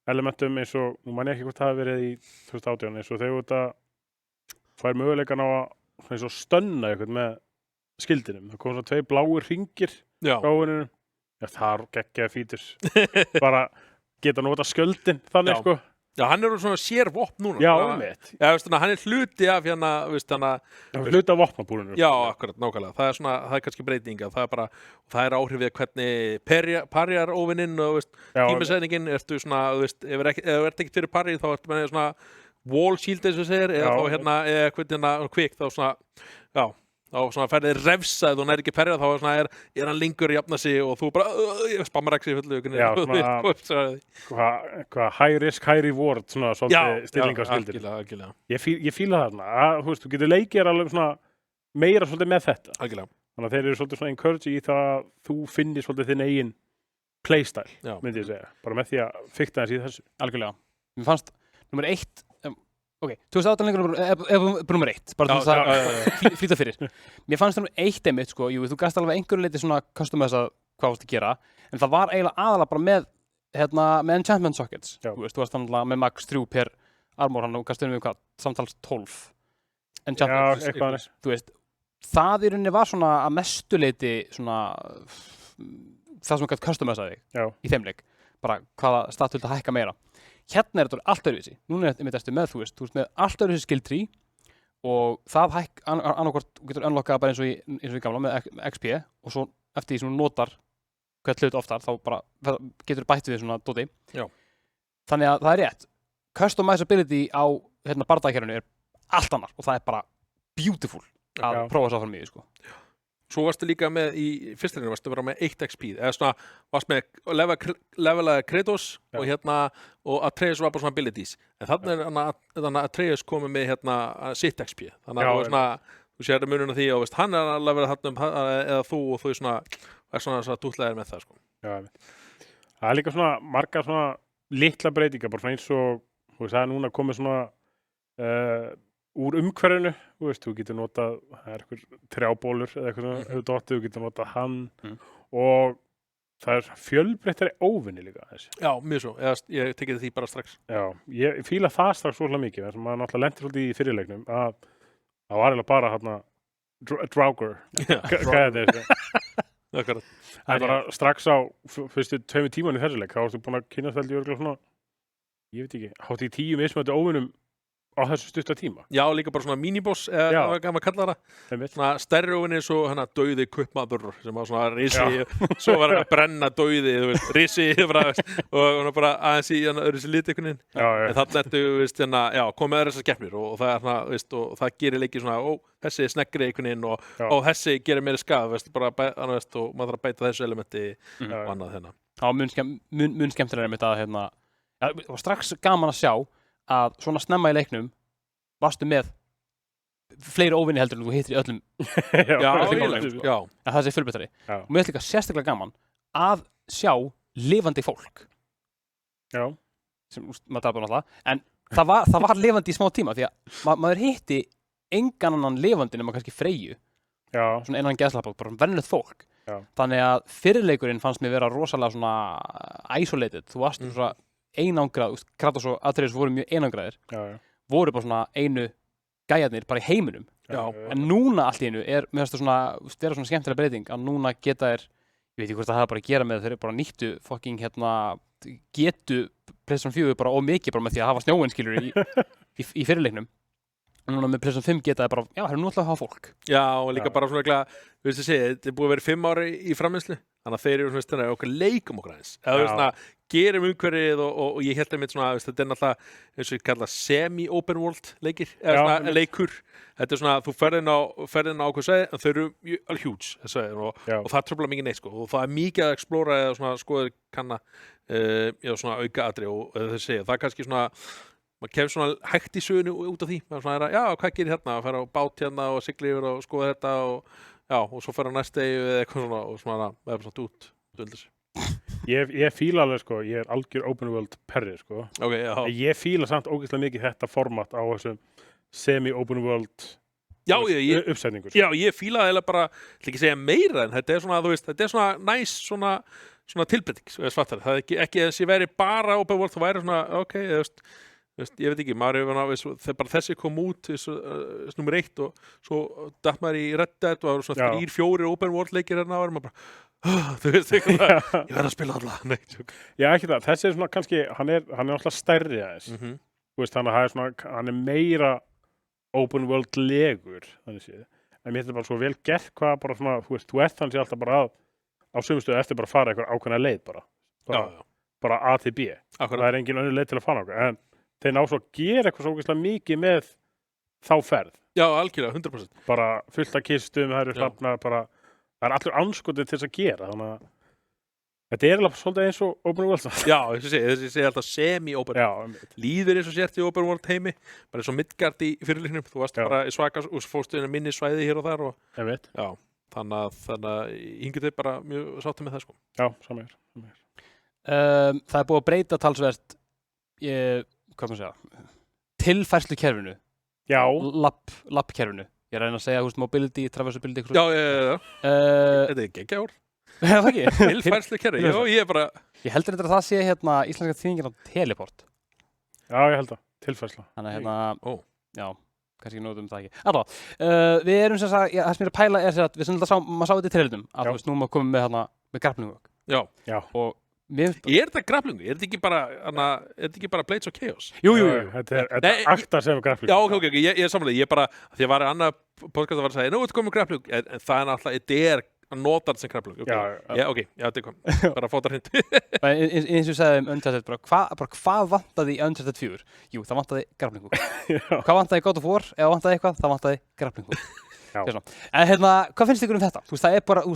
B: elementum eins og, nú man ég ekki hvort það hafi verið í 2018, eins og þegar þetta fær möguleikan á að eins og stönna eitthvað með skildinum. Það kom svona 2 bláir hringir frá hennu. Já, það er geggjaði fítur. Bara geta nota skjöldin þannig, sko.
C: Já, hann er svona sér vopn núna.
B: Já, mitt.
C: Já, veist hann er hluti af hérna, veist hann að...
B: hluti af vopnabúrinu.
C: Já, akkurat, nákvæmlega. Það er svona, það er kannski breytinga. Það er bara, það er áhrifið hvernig parjar óvininn og, veist, tímasetningin, ertu svona, veist, ef þú ert ekkert fyrir parri, þá ertu með svona wall shield, eins og segir, eða þá hérna, eða hvernig kvik, þá svona, já. Og svona ferðið refsa ef þú nær ekki perja þá er hann lengur að jafna sig og þú bara spammar X í fullu.
B: Já, svona high risk, high reward svona svolítið stillingarskildir.
C: Algjörlega.
B: Ég fíla það svona, þú veist, þú getur leikið alveg svona meira svolítið með þetta.
C: Algjörlega.
B: Þannig að þeir eru svolítið svona encourage í það að þú finnir svolítið þinn eigin playstyle, myndi ég segja. Bara með því að fikta þess í þessu.
A: Algjörlega. Mér fannst nummer 1 ok, 2018 leikur er nummer 1, bara til þess að flýta fyrir. Mér fannst nummer 1 einmitt, sko, þú gast alveg einhverju leiti svona customizað hvað þú varst að gera, en það var eiginlega aðalega bara með enchantment sockets. Þú veist, þú varst þannig með max 3 per armor, hann og gastuðum við samtals 12 enchantment.
B: Já, eitthvað annars.
A: Þú veist, það í rauninni var svona að mestu leiti svona það sem gætt customizaði í þeim leik, bara hvaða stat vildi að hækka meira. Hérna er þetta allt öðruvísi. Núna er þetta með, þú veist með allt öðruvísi skill tree og það annarkvort getur unlockað bara eins og í gamla með XP og svo eftir því sem þú notar hvert hlut oftar þá bara getur bætt við svona dóti.
C: Já.
A: Þannig að það er rétt. Customizability á bardagakerfinu er allt annar og það er bara beautiful að prófa þess áfram í því, sko.
C: Svo varstu líka með í fyrstleginni varstu bara með 1 XP eða svona varst með levelaði Kratos og Atreus var bara svona abilities en þannig að Atreus komið með sitt XP þannig að þú sér mununa því og hann er að levela þarna eða þú og þú er svona dútlegaðir með það, sko.
B: Já, það er líka svona margar svona litla breytingar bara svona eins og það er núna komið svona úr umhverfinu, þú getur notað það er eitthvað trjábólur eða eitthvað svona þú getur notað hann og það fjölbreyttari óvinni líka þessi.
C: Já, mjög svo, ég tekið því bara strax.
B: Já, ég fíla það strax svolítið mikið, þess að maður náttúrulega lentir svolítið í fyrirleiknum að það var eiginlega bara hérna Draugr, hvað er þetta?
C: Akkurat.
B: Það er bara strax á fyrstu 2 tíman í þessu leik, þá varstu búin að kynast veldi örgulega svona, ég veit ekki, hátt í 10 mismöndi óvinnum á þessu stutta tíma.
C: Já, líka bara svona miniboss, eða hvað maður kallar það. Svona stærri óvinni eins og hana dauði kuppmaður sem var svona risi, svo var hann að brenna dauði, þú veist, risi og bara aðeins í öðru sér lítikunin. En þannig ertu, veist, komið öðru þessar keppnir og það er svona, veist, og það gerir leikið svona, þessi er sneggri einhvern og þessi gerir meiri skaf, veist, bara, veist, og maður þarf að beita þessu elementi og annað hérna.
A: Já, mun skemmtilega einmitt að, og strax gaman að sjá að svona snemma í leiknum varstu með fleiri óvinni heldur en þú hittir í öllum
C: Já.
A: En það sé fjölbreyttari. Og mér finnst líka sérstaklega gaman að sjá lifandi fólk.
B: Já.
A: Sem maður tapar náttúrulega. En það var lifandi í smá tíma því að maður hitti engan annan lifandi nema kannski Freyju.
B: Já.
A: Svona innan geðslappa, bara venjulegt fólk.
B: Já.
A: Þannig að fyrirleikurinn fannst mér vera rosalega svona isolated. Þú varst svona einangrað, Kratos og Atreus voru mjög einangraðir, voru bara svona einu gæjarnir bara í heiminum. En núna allt í einu mér finnst það vera svona skemmtilega breyting að núna geta ég veit ekki hvort það hafa bara að gera með þeir bara nýttu fucking getu PlayStation 4 bara mikið bara með því að hafa snjóinn skilur í fyrirleiknum. Núna með PlayStation 5 geta það bara, já, nú ætla að hafa fólk.
C: Já, og líka bara svona eitthvað, þú veist að segja, þetta er búið að vera 5 ári í framleiðslu, þannig að þeir eru svona okkur leikum okkur aðeins. Eða svona gerum umhverfið og ég held einmitt svona, þetta er náttúrulega, eins og ég kalla semi-open world leikir, eða svona leikur. Þetta er svona, þú ferðin á ákveð sveið, en þau eru alveg huge, og það tröfla mikið neitt, sko, og það er mikið að explora eða svona skoður kanna, eða svona auka atri og þau segja, það er kannski svona maður kemur svona hægt í sögunni út af því maður svona hvað gerir hérna, að fara á bát hérna og sigla yfir og skoða þetta og svo fara á næst degi eða eitthvað svona og svona það er svona út
B: Ég fíla alveg sko, ég er algjör open world perri sko. Ég fíla samt ógeðslega mikið þetta format á þessum semi-open world uppsetningur.
C: Já, ég fíla það bara, ekki segja meira en þetta er svona, þú veist, þetta er svona næs svona tilbreyting, það er ekki þessi veri bara open world, það væri svona, ég veit ekki, maður þegar bara þessi kom út nummer 1 og svo datt maður í Red Dead og það voru svona 3-4 open world leikir hérna og maður bara þú veist ekki ég verð að spila alla
B: Já, ekki það, þessi er svona kannski hann er alltaf stærri aðeins þú veist, hann er meira open world legur þannig séð, en mér finnst það bara svo vel gert hvað bara svona, þú ert þannig alltaf bara á sömustuðu eftir bara að fara eitthvað ákveðna leið bara A til B það er engin önnur leið til að fara okkur en þeir ná svo að gera eitthvað svo ógeðslega mikið með þá ferð.
C: Já, algjörlega, 100%.
B: Bara fullt af kistum, það eru hrafnar, það er allur anskotið til þess að gera, þannig að þetta er alveg svolítið eins og open world.
C: Já, þessi sé alltaf semi-open world. Líður eins og sért í open world heimi, bara eins og Midgard í fyrirleiknum, þú varst bara svaka og fórstu inn að minni svæði hér og þar og já, þannig að hingið þau bara mjög sáttu með það sko.
B: Já, saman hér.
A: Það er búið að breyta talsvert hvað maður segja, tilfærslukerfinu lappkerfinu ég reyna að segja, mobility, traversability
C: Já þetta er geggjaður
A: það ekki?
C: Tilfærslukerfi,
A: ég heldur þetta að það sé íslenska þýðingin á teleport
B: Já, ég held að, tilfærsla
A: Þannig já, kannski nótum það ekki Alltaf, við erum sem sagt, það sem ég er að pæla er að við sem maður sá þetta í trailerunum að þú veist, nú maður komið með grapplinghook
B: Já
A: og
C: Er þetta grapplingu? Er þetta ekki bara Blades of Chaos?
B: Jú, þetta er akta sem grappling.
C: Já, ok, ég er samanlega, ég bara því að var annað podcast að var að segja, nú, þetta komið grappling en það er náttúrulega, þetta er að nota þetta sem grappling þetta er kom, bara fótar hint
A: eins og sagði Uncharted, hvað vantaði í Uncharted 4? Jú, það vantaði grapplingu Hvað vantaði God of War? Eða vantaði eitthvað, það vantaði grapplingu En hvað finnst ykkur þetta? Þú veist,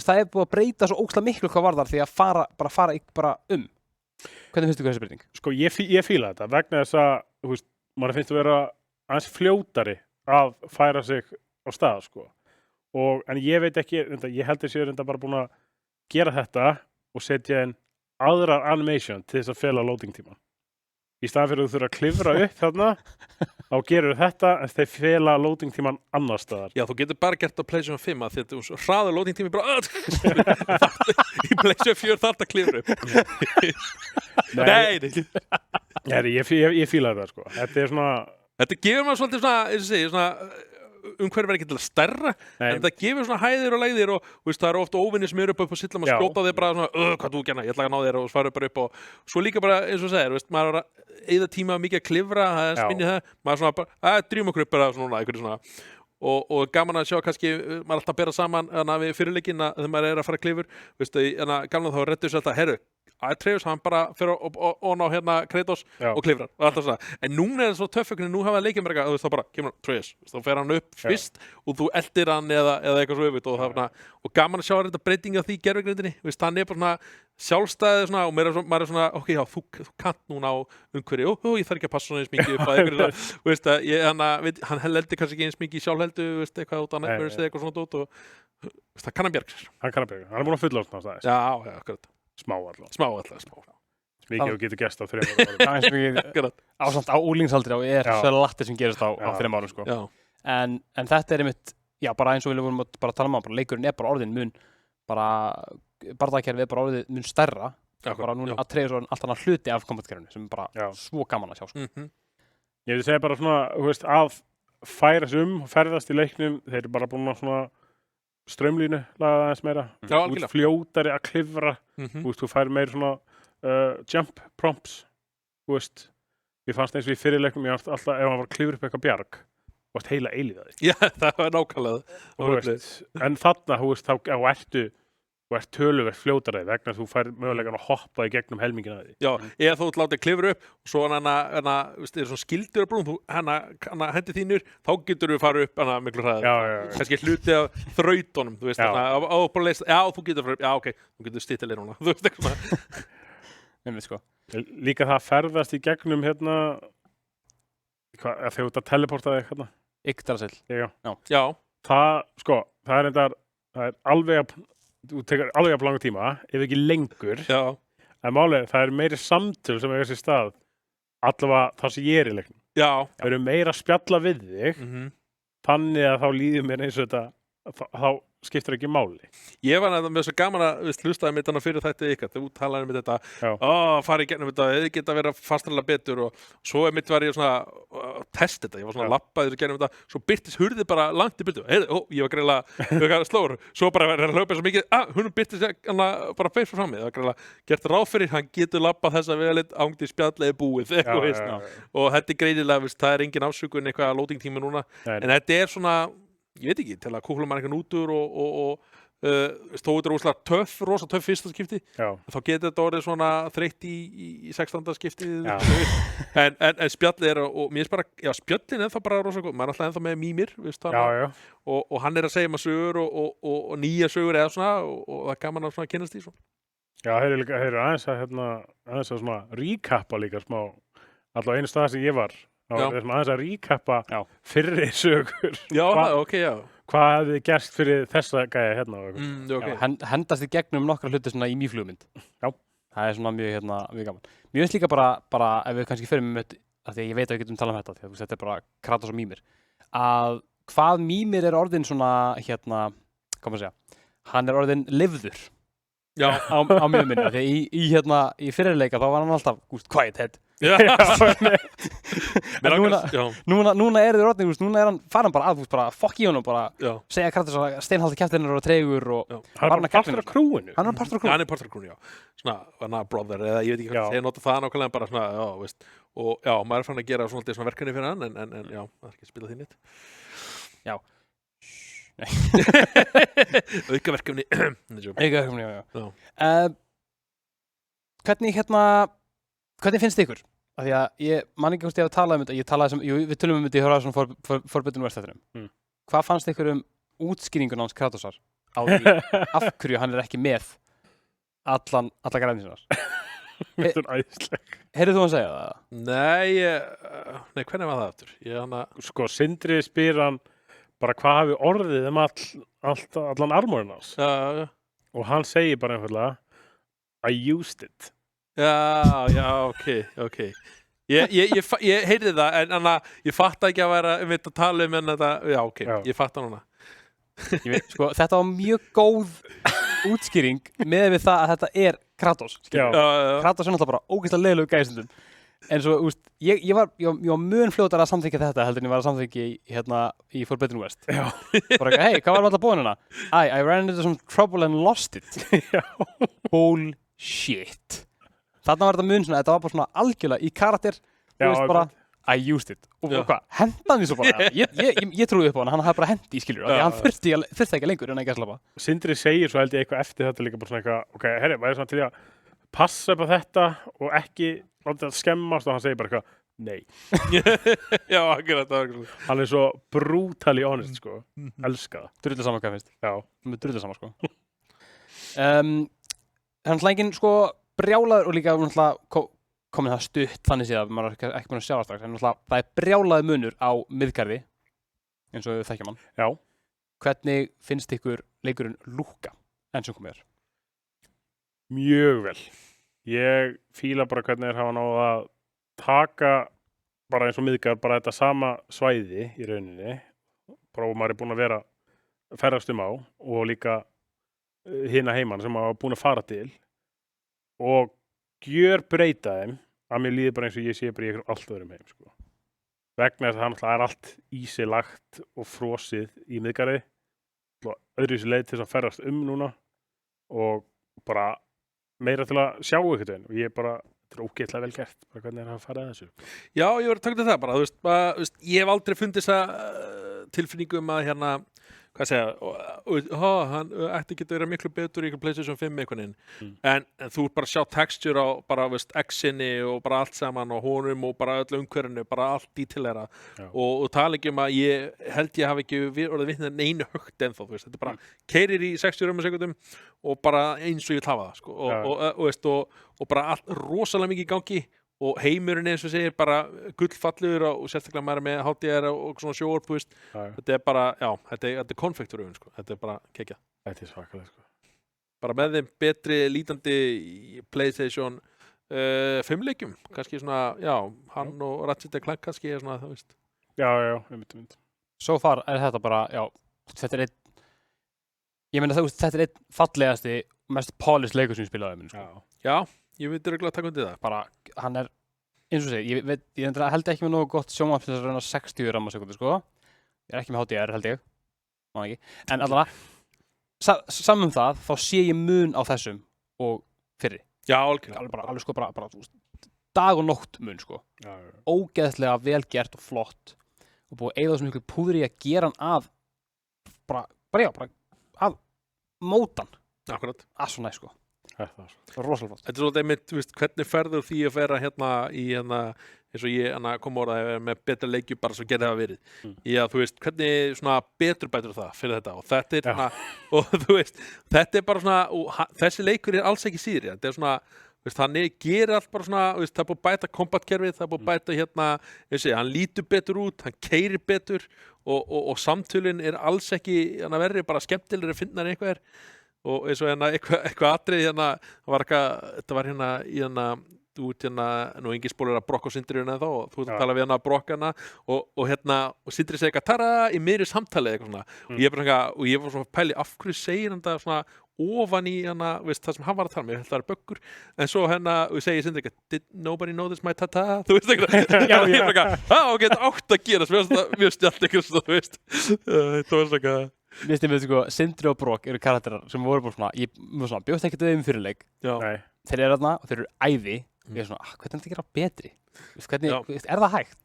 A: það er búið að breyta svo ógeðslega miklu hvað varðar því að fara Hvernig finnst ykkur þessi breyting?
B: Sko, ég fíla þetta vegna þess að, þú veist, maður finnst að vera aðeins fljótari að færa sig á stað, sko. En ég veit ekki, ég held að ég er bara búin að gera þetta og setja inn aðrar animation til þess að fela loading tíma. Í staðan fyrir að þú þurfa að klifra upp þarna þá gerur þetta en þeir fela loading tíman annar staðar.
C: Já, þú getur bara gert á PlayStation 5 að þetta er hraður loading tími bara í PlayStation 4 þarf það klifur upp. Nei.
B: Ég fíla þetta sko. Þetta er svona...
C: Þetta gefur maður svolítið svona, eins og segir, svona umhverfið ekki til að stærra, en það gefur svona hæðir og lægðir og veist, það eru ofta óvinni sem eru upp á silla, maður skjóta þig bara svona, hvað þú gerna, ég ætla að ná þér og svara bara upp og svo líka bara, eins og segir, veist, maður er að eyða tíma mikið að klifra, það er minni það, maður svona bara, drýjum okkur upp bara svona, einhverju svona og gaman að sjá kannski, maður alltaf bera saman við fyrirleikinn þegar maður er að fara klifur, veist, gaman þá reddur sér alltaf, herru, Atreus, hann bara fyrir on á hérna Kratos og klifrar og alltaf svona. En núna er það svo töff, nú hafa leikið mér eitthvað, þá bara kemur Atreus, þá fer hann upp fyrst og þú eldir hann eða eitthvað svo yfir og gaman að sjá þetta breytinga því gervigrindinni, veist, hann er bara svona sjálfstæðið svona og maður er svona, ok, já, þú kannt núna á umhverju, ég þarf ekki að passa svona eins mikið upp að einhverju, veist, hann heldur kannski ekki eins mikið sjálfheldu, veist, eitthvað út á nefnverðis eða eitthvað svona dót og það kann hann bjarga sér.
B: Hann er búin að fullorðna á staðis.
C: Já, akkurat.
B: Smá allavega.
C: Smá.
B: Mikið þú getur gæst á 3 árum.
A: Það er mikið ásamt á úlingsaldri og er svo latið sem gerist á 3 árum sko. En þetta er einmitt, já, bara eins og við vorum bara að tala um bara leikurinn er bara orðin mun, bara barðakerfið er bara orðin mun stærra. Bara núna að treyja svo allt annað hluti af kombatkerfinu sem er bara svo gaman að sjá sko.
B: Ég vil segja bara svona, þú veist, að færa sig ferðast í leiknum, þeir eru bara búin að svona strömlínu laga aðeins meira, út fljótari að klifra, þú fær meira svona jump prompts, þú veist, ég fannst eins og í fyrirleiknum, ég alltaf, ef hann var að klifra upp eitthvað bjarg, þú veist, heila eilíðaði.
C: Já, það var nákvæmlega.
B: En þarna, þú veist, þá ert töluvert fljótari vegna þú fær mögulegan að hoppa í gegnum helmingina því.
C: Já, eða þú látið klifra upp og svo hann veist, er svona skildur að brún, hann hendi þínur, þá getur við fara upp miklu hraðar. Kannski hluti af þrautunum, þú veist, þú getur fara upp, já, ok, þú getur stýttilega núna, þú veist, eitthvað.
A: Nefnir, sko.
B: Líka það ferðast í gegnum, þegar þú ert að teleporta þig,
A: Yggdrasil.
C: Já.
B: Það er alveg þú tekur alveg að langa tíma, ef ekki lengur.
C: Já.
B: En málið, það er meiri samtöl sem eiga sér stað, allavega það sem ég er í leiknum.
C: Já.
B: Það eru meira að spjalla við þig, þannig að þá líður mér eins og þetta, þá skiptir ekki máli.
C: Ég var með svo gaman að hlustaði mitt hann fyrir þetta ykkar, þegar þú talaði með þetta, fara í gegnum þetta, eða geta verið að fastræla betur og svo mitt var ég svona test þetta, ég var svona lappaði þessu gegnum þetta, svo byrtist hurðið bara langt í byrtu, ég var greiðlega slóður, svo bara verið að hlaupa svo mikið, hún byrtist bara beint frá mig, það var greiðlega gert ráð fyrir, hann getur lappað þessa vegalinn ángti spjallið búið, og þetta er greinilega, það er engin afsökun eitthvað loading tíma núna, en þetta er svona ég veit ekki, til að kúfla maður eitthvað út úr og þó þetta er rosa töff fyrsta skipti þá getur þetta orðið svona þreytt í 16. skiptið en spjallið er og mér finnst bara, spjallin er það bara rosa góð, maður er alltaf ennþá með Mímir og hann er að segja maður sögur og nýja sögur eða svona og það er gaman að svona kynnast í svona.
B: Já, þeir eru aðeins að svona recappa líka smá allavega einu stað sem ég var aðeins að recappa fyrri sögur. Hvað hefði gerst fyrir þessa gæja hérna?
A: Hendast í gegnum nokkra hluti svona í mýflugmynd. Já. Það er svona mjög gaman. Mér finnst líka bara ef við kannski fyrir með því að ég veit að við getum talað um þetta, því að þetta er bara Kratos og Mímir, að hvað Mímir er orðin svona hvað maður segja, hann er orðin lifður. Já, á mjög minni, því í fyrirleika þá var hann alltaf quiet head. Núna er þið orðin, núna er hann farin bara að bara fokk í honum, bara segja Kratos að steinhaldi kjaftinir og treygur og
B: hann er partur af krúinu.
C: Hann er partur af krúinu, já. Svona brother, eða ég veit ekki hvað, ég nota það nákvæmlega bara svona, veist, og maður er farin að gera svona verkefni fyrir hann, en já, það er ekki að spila því neitt. Já. Aukaverkefni,
A: já. Hvernig finnst ykkur? Af því að ég man ekki hvort ég hef talað um þetta, við tölum um þetta í Horizon Forbidden West þættinum. Hvað fannst ykkur um útskýringun hans Kratosar á því af hverju hann er ekki með alla græðin sinnar?
B: Þetta er æðisleg.
A: Heyrðu þú hann segja það?
C: Nei, hvernig var það aftur?
B: Sko, Sindri spyr hann bara hvað hafi orðið allan armorinn hans. Og hann segir bara einfaldlega I used it.
C: Já, ok. Ég heyrði það, en ég fatt ekki að vera að tala en þetta, já, ok, ég fatt það núna.
A: Sko, þetta var mjög góð útskýring með við það að þetta Kratos. Kratos náttúrulega bara ógeðslega leiðilegu gæsindum. En svo, ég var mun fljótar að samþykja þetta heldur en ég var að samþykja í Forbidden West.
B: Já.
A: Bara hey, hvað var alltaf búin hérna? I ran into some trouble and lost it.
B: Já.
A: Bullshit. Þarna var þetta mun svona, þetta var bara svona algjörlega í karakter, bara, I used it. Og hvað, henda hann því svo bara, ég trúi upp á hann hafði bara hendi í skiljur, hann þurfti ekki lengur en ekki að slappa.
B: Sindri segir svo held ég eitthvað eftir þetta líka bara svona eitthvað, ok, herri, væri svona til að passa upp á þetta og ekki láta þetta skemmast og hann segir bara eitthvað, nei.
C: Já, akkurat.
B: Hann svo brutally honest, sko, elska það.
A: Drullu saman hvað finnst.
B: Já.
A: Drullu saman, sko. Hann hlængin, sko, brjálaður og líka komið það stutt þannig séð að maður er ekki búin að sjá það strax en það er brjálaður munur á miðgarði eins og við þekkjum hann.
B: Já.
A: Hvernig finnst ykkur leikurinn lúkka enn sem komið
B: Mjög vel. Ég fíla bara hvernig hafa náð að taka bara eins og miðgarð bara þetta sama svæði í rauninni bara og maður er búin að vera ferðast á og líka hina heimann sem maður er búin að fara til og gjör breyta þeim að mér líður bara eins og ég sé bara í einhverjum allt öðrum heim sko. Vegna þess að það er allt í sig lagt og frosið í miðgarði og öðruvísi leið til að ferðast núna og bara meira til að sjá einhvern veginn og ég bara, þetta er ógeðslega vel gert bara hvernig að fara að þessu.
C: Já, ég var að taka til það bara, þú veist, ég hef aldrei fundið þessa tilfinningu að hvað segja, hann ætti ekki að vera miklu betur í PlayStation 5 einhvern veginn, en þú ert bara að sjá texture á bara, veist, X-inni og bara allt saman og honum og bara öllu umhverfinu, bara allt dítilera og tala ekki að ég held ég hafi ekki orðið vitni neinu högt ennþá, þú veist, þetta bara keyrir í 60 sekúndum og bara eins og ég vil hafa það, sko, og bara allt rosalega mikið í gangi og heimurinn eins og segir bara gullfallegur og sérstaklega maður með HDR og svona sjóorp, þetta er bara, já, þetta er konfekturöfun, sko, þetta er bara kekja.
B: Þetta er svakalega, sko.
C: Bara með þeim betri lítandi PlayStation 5 leikjum, kannski svona, já, hann og Ratchet & Clank kannski er svona, það veist.
B: Já, mynd.
A: So far er þetta bara, já, þetta er ég meina þetta er einn fallegasti, mest polished leikur sem ég spilaði sko.
C: Já. Ég veit að taka undir það.
A: Bara, hann er, eins og segir, ég held ekki með nógu gott sjónvarp til þess að reyna 60 rammasekundu, sko. Ég er ekki með HDR, held ég. Man ekki. En allavega, saman það, þá sé ég mun á þessum og fyrri.
C: Já, alveg.
A: Alveg sko, bara, dag og nótt mun, sko.
B: Já.
A: Ógeðslega vel gert og flott. Og búið að eyða þessum ykkur púðri að gera hann að, bara að mótan.
C: Akkurat.
A: Að svo næ, sko.
B: Þetta
A: er rosalega flott.
C: Þetta er svolítið einmitt, hvernig ferður því að vera í eins og ég kom orðaði með betra leikju bara svo geti það verið. Í að þú veist, hvernig svona betur bætur það fyrir þetta og þetta er svona, og þú veist, þetta er bara svona, og þessi leikur er alls ekki síðri, þetta er svona, veist, hann gerir allt bara svona, veist, það er búið að bæta kombatkerfið, það er búið að bæta hann lítur betur út, hann keyrir betur og samtölin er alls ekki verri, bara skemmtilegri finnar eitthvað er. Og eins og eitthvað atrið það var eitthvað, þetta var í nú engin spólur að Brokk og Sindri þá og þú ert að tala við Brokk og Sindri segi eitthvað tara í miðri samtali eitthvað svona og ég var svona pæli af hverju segir hann það svona ofan í veist, það sem hann var að tala með, það er böggur en svo og segir Sindri eitthvað did nobody know this my tata, þú veist eitthvað já, ég er eitthvað, ok, þetta átt að gera mjög stjált eitthvað, þú veist þetta var svona
A: Mér finnst sko, Sindri og Brokk eru karakterar sem voru bara svona, ég bjóst ekkert við þeim fyrirleik. Þeir eru þarna og þeir eru æði. Ég er svona, hvernig er þetta að gera betri? Hvernig, er það hægt?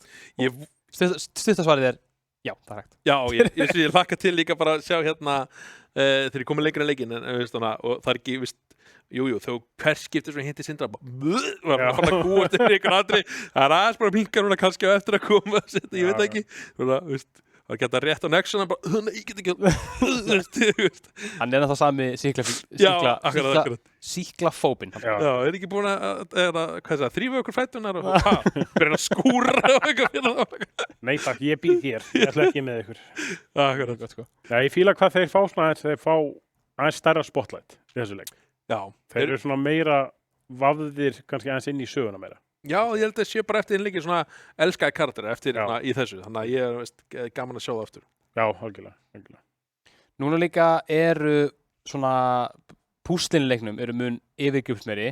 A: Stuttasvarið er, já, það er hægt.
C: Já, ég hlakka til líka bara að sjá þegar ég komið lengra leikinn og það er ekki, jú, þó hvers skiptir svona hindi Sindra var að fara að gúa eftir einhvern andri. Það er aðeins bara minkar núna kannski á eftir að koma, ég veit ekki. Það geta rétt á nexuna bara, ég get ekki
A: Hann er það sami sýklafóbin
C: Já, er ekki búin að þrífa okkur fætunar og byrja að skúra
B: Nei takk, ég býð hér, ég ætla ekki með ykkur
C: Akkurat
B: sko. Ég fíla hvað þeir fá svona þeir fá aðeins stærra spotlight í þessu leik
C: Já,
B: Þeir eru svona meira vafðir kannski aðeins inn í söguna meira
C: Já, ég held að sé bara eftir innleikir svona elskaði karakter eftir í þessu, þannig að ég veist, gaman að sjá það aftur.
B: Já, algjörlega.
A: Núna líka eru svona púslinleiknum eru mun yfirgripsmeiri.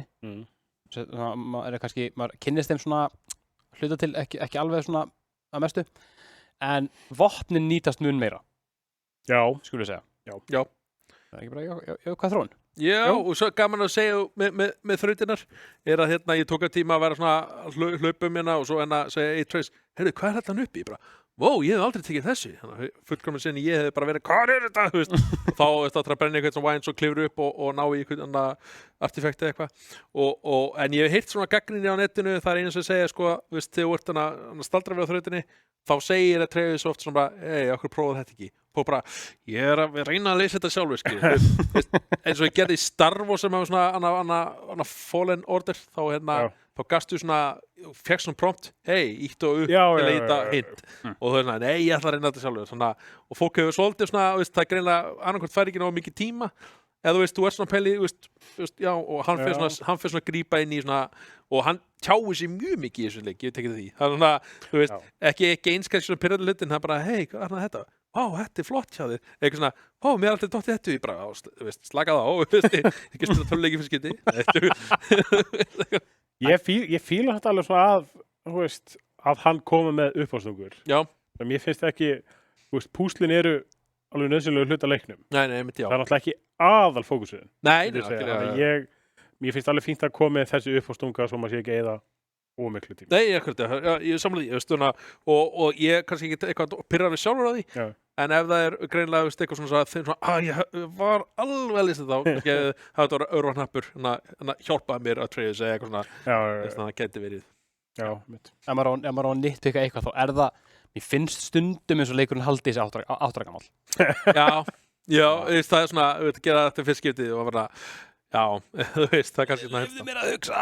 A: Maður kynnist þeim svona hluta til, ekki alveg svona að mestu, en vopnin nýtast mun meira.
B: Já.
A: Skulum við segja.
B: Já.
A: Það er ekki bara, hvað þróun?
C: Já, og svo gaman að segja með þrautinar er að ég tók að tíma að vera svona hlaupum og svo en að segja Trace, heyrðu, hvað er þetta hann uppi? Ég hef aldrei tekið þessu. Fullkomlega sinni, ég hef bara verið, hvað er þetta? Þá eftir að brenna eitthvað svona wines og klifra upp og ná í eitthvað artefakti eða eitthvað. En ég hef heyrt svona gagnrýni á netinu, það er einu sem segja, sko, þegar þú ert að staldra við á þrautinni, þá segir að Travis oft svona bara, okkur prófaðu þetta ekki. Og bara, ég er að reyna að leysa þetta sjálfur, skil. Eins og ég gerði í Star Wars sem hefur svona Fallen Order, þá gastu svona, fekk svona prompt, íttu upp til að íta hint. Og þau nei, ég ætla að reyna þetta sjálfur. Svona, og fólk hefur svolítið svona, það er greinlega annarkvæmt fær ekki ná mikið tíma. Eða þú ert svona pæli, og hann fer svona grípa inn í svona, og hann tjáir sér mjög mikið í þessu leik, ég tekið því. Það er svona, þú veist, ekki einskæð svona pyrrandi hlutin, það er bara, hvað er þetta? Þetta er flott hjá þér. Eitthvað svona, mér er aldrei dottið þetta, ég bara, slakað á, ekki spila töluleiki fyrir skipti.
B: Ég fíla þetta alveg svona að hann komi með uppástungur.
C: Já.
B: Mér finnst ekki, púslin eru alveg nöðsynlegu hluta leiknum.
C: Nei, mitt já.
B: Það er náttúrulega ekki aðal fókusin.
C: Nei,
B: mér finnst alveg fínt að koma með þessu uppástunga svo maður sé ekki eyða ómiklu tíma.
C: Nei, ég samlega því, og ég kannski ekki eitthvað pirrar við sjálfur á því, en ef það er greinlega eitthvað svona ég var alveg að lýsa þá, það var örvarnappur, hann hjálpaði mér að treyja sig eitthvað svona, það geti verið.
B: Já, mitt.
A: Ef maður á að nitpika eitthvað, þá er það, mér finnst stundum eins og leikurinn haldi þessi áttrækamál.
C: Já, það er svona, gera þetta fyrst skiptið og bara, þú veist, það er kannski svona
A: Leyfðu mér að hugsa!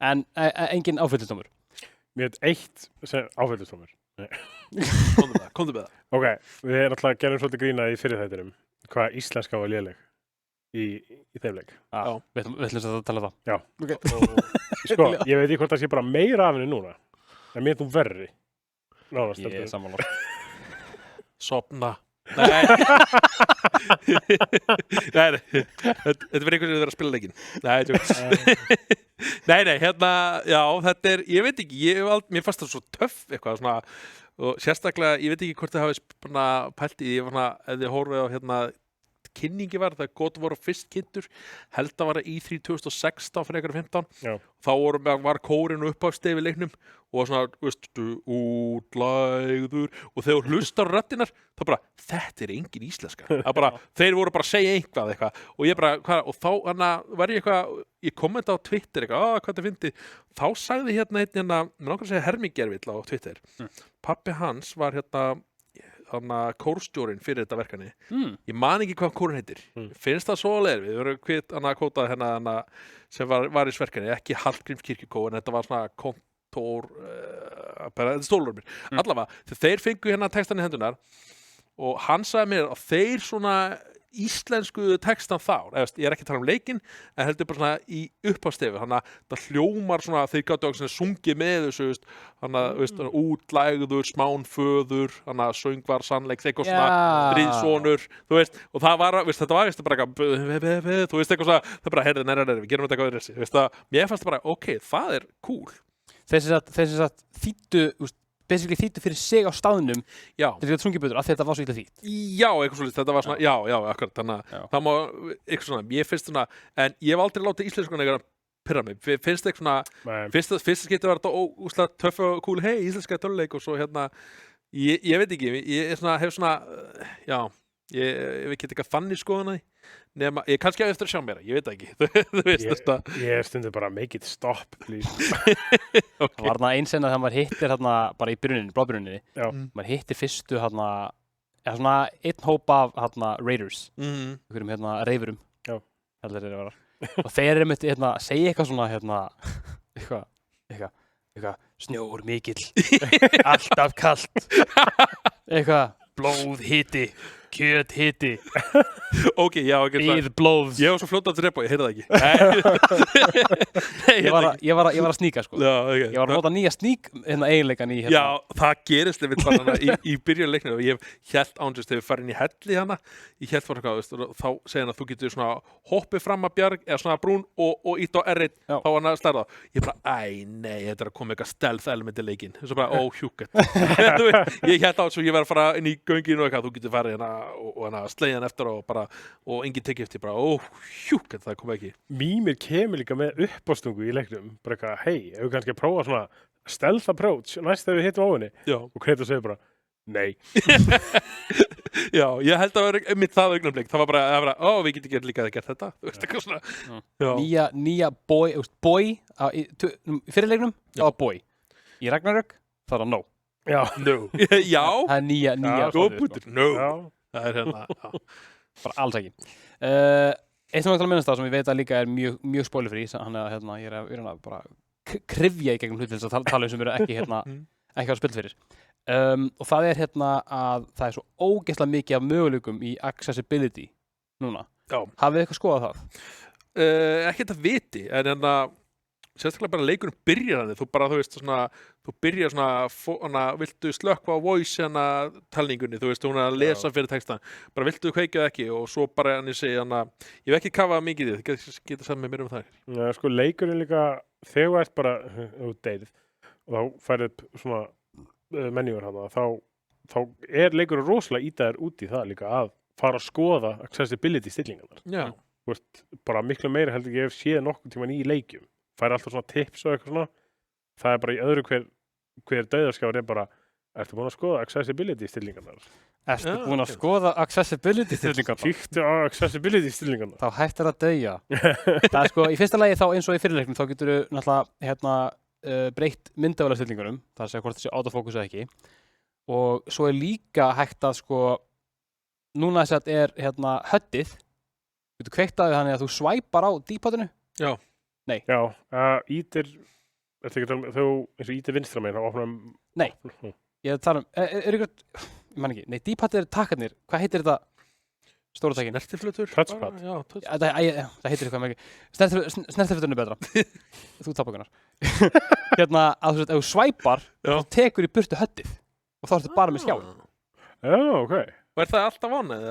A: En engin áfyllistómur?
B: Mér heit eitt áfyllistómur.
C: Komdu með það.
B: Ok, við erum alltaf gerum svolítið grína í fyrir þættinum hvað íslenska var léleg í þeim leik.
A: Já, við ætlum að tala það.
B: Já. Sko, ég veit ekki hvort það sé bara meira af henni núna. En mér er þú verri.
A: Ég er sammála.
C: Sopna. Nei, þetta er fyrir einhvern veginn að vera að spila leikinn. Nei, já, þetta er, ég veit ekki, mér fannst það svo töff eitthvað svona, og sérstaklega, ég veit ekki hvort þið hafið pælt í, ég var svona, ef þið horfið á kynningi var, það God of War fyrst kynntur, held að var E3 2016 fyrir einhverjum 15.
B: Já. Þá
C: var kórinn upp á stefi leiknum og svona, veistu, útlægður og þegar hlustar röddinar, þá bara, þetta er engin íslenska. Það bara, þeir voru bara að segja eitthvað og ég bara, og þá var ég eitthvað, ég kommenta á Twitter eitthvað, hvað þetta fyndi, þá sagði einn mér langar að segja Hermi Gervill á Twitter. Pabbi hans var kórstjórinn fyrir þetta verkefni. Ég man ekki hvað kórinn heitir. Finnst það svo leir, við vorum kvitað sem var í sverkefni, ekki Hallgrímskirkjukó, en þetta var svona kontór, þetta stólur mér. Allavega, þeir fengu textan í hendunar og hann sagði mér að þeir svona íslensku textan þá, ég er ekki að tala leikinn, en heldur bara svona í uppástefi, þannig að það hljómar svona, þeir gáttu að sungið með þessu, þannig að útlægður, smánföður, þannig að söngvar, sannleiks, eitthvað svona stríðsonur, þú veist, og það var, þetta var bara eitthvað, þú veist, eitthvað svona, það bara, heyrðu, nei, við gerum þetta eitthvað öðru þessi, mér fannst það bara, ok, það er cool.
A: Þessi að þýddu, basically þýttu fyrir sig á staðnum til að geta sungið betur, af því þetta var svo illa þýtt.
C: Já, eitthvað svolítið, þetta var svona, já, akkurat, þannig að það má, eitthvað svona, ég finnst svona, en ég hef aldrei látið íslenskan eitthvað pirra mig, finnst eitthvað svona, fyrst skipti var þetta úslega töff og cool, íslenska töluleik og svo ég veit ekki, ég hef svona, ég veit ekki þannig skoðan að nema, ég kannski á eftir að sjá mér, ég veit ekki, þú veist þetta.
B: Ég stundu bara make it stop, please.
A: Okay. Það var einsinn að þegar maður hittir bara í blábyrjuninni, maður hittir fyrstu svona einn hóp af raiders, einhverjum reyfurum, og þeir eru með að segja eitthvað svona, eitthvað, snjór mikill, alltaf kalt, eitthvað, blóð, hiti, kjöt hiti,
C: Ok, já, ok.
A: við blóðs.
C: Ég var svo fljótt að drepa, ég heyrði það ekki. Nei,
A: Ég var að sníka, sko.
C: Já, ok.
A: Ég var að nota nýja sník, eiginleikan í
C: Já, það gerist við bara hana í byrjun leiknum og ég held ánjust þegar við farin í helli hana, ég held fyrir eitthvað, veist, og þá segja hann að þú getur svona hoppið fram að bjarg eða svona brún og ítt á R1 þá hann að stærða. Ég bara, nei, þetta að koma eitthvað stealth element í leikinn. Svo bara, hjúket. Ég held á svo ég var að fara inn í gönginu og eitthvað, þú getur farið hérna og slegja hann eftir og enginn tekið eftir, bara, hjúket, það kom ekki.
B: Mímir kemur líka með uppástungu í leiknum, bara eitthvað, hei, ef við kannski að prófa svona stealth approach næst þegar við hittum á henni og Kratos segir bara, nei.
C: Já, ég held að vera mitt það augnablik, það var bara, við getum ekki líka að gera þetta, þú veist, eitthvað svona.
A: Nýja boy, í fyrirleiknum, það var boy. Í Ragnarök, það var no.
B: Já, no.
C: Já.
A: Það er nýja.
C: No. Það er hérna,
A: bara alls ekki. Eitt sem ég ætla að minnast það sem ég veit að líka er mjög spoilerfrí, hann er að ég er að bara kryfja í gegnum hluti til að tala sem eru ekki ekki á spilt fyrir. Og það er að það er svo ógeðslega mikið af möguleikum í accessibility núna.
C: Já.
A: Hafið þið eitthvað skoðað það?
C: Ekki þetta viti, en sérstaklega bara leikurinn byrjar hann, þú byrjar svona, viltu slökkva á voice talningunni, þú veist, hún að lesa fyrir textan, bara viltu kveikja ekki og svo bara hann ég segi ég hef ekki kafað mikið í þið, geta sagt með mér það.
B: Já, sko, leikurinn líka, þegar þú ert bara deyðið og þá færið upp svona menjur hann, þá er leikurinn rosalega ítaður út í það líka að fara að skoða accessibility stillingarnar.
C: Já.
B: Þú veist, bara miklu meira heldur ég hef séð nokkuð tíman í leikjum. Fær alltaf svona tips og eitthvað svona. Það er bara í öðru hver dauðarskjáður er bara, ertu búin að skoða accessibility stillingarnar?
A: Ertu búin að skoða accessibility stillingarnar?
B: Kíktu á accessibility stillingarnar.
A: Þá hættir að deyja. Það er sko, í fyrsta lagi þá eins og í fyrirleiknum, þá getur þú náttúrulega breytt myndavélar stillingunum, það segja hvort þessi autofókus eða ekki. Og svo er líka hægt að sko, núna þess að er höddið, getur kveikt að þannig að þú svæpar á D-padinu.
C: Já.
A: Nei.
B: Já, ítir, ertu ekki að tala um, þú eins og ítir vinstra meginn, þá opnar
A: Nei, ég er að tala um, ykkur, ég man ekki, nei, D-pad er takkarnir, hvað heitir þetta stóra takkin?
C: Snertiflötur?
B: Touchpad.
C: Já, touchpad.
A: Það heitir eitthvað með ekki, snertiflöturinn er betra. Þú tapar kannar. Að þú svæpar, þá tekur í burtu höddið og þá ertu bara með skjáin.
B: Já, ok.
C: Og er það alltaf vannið?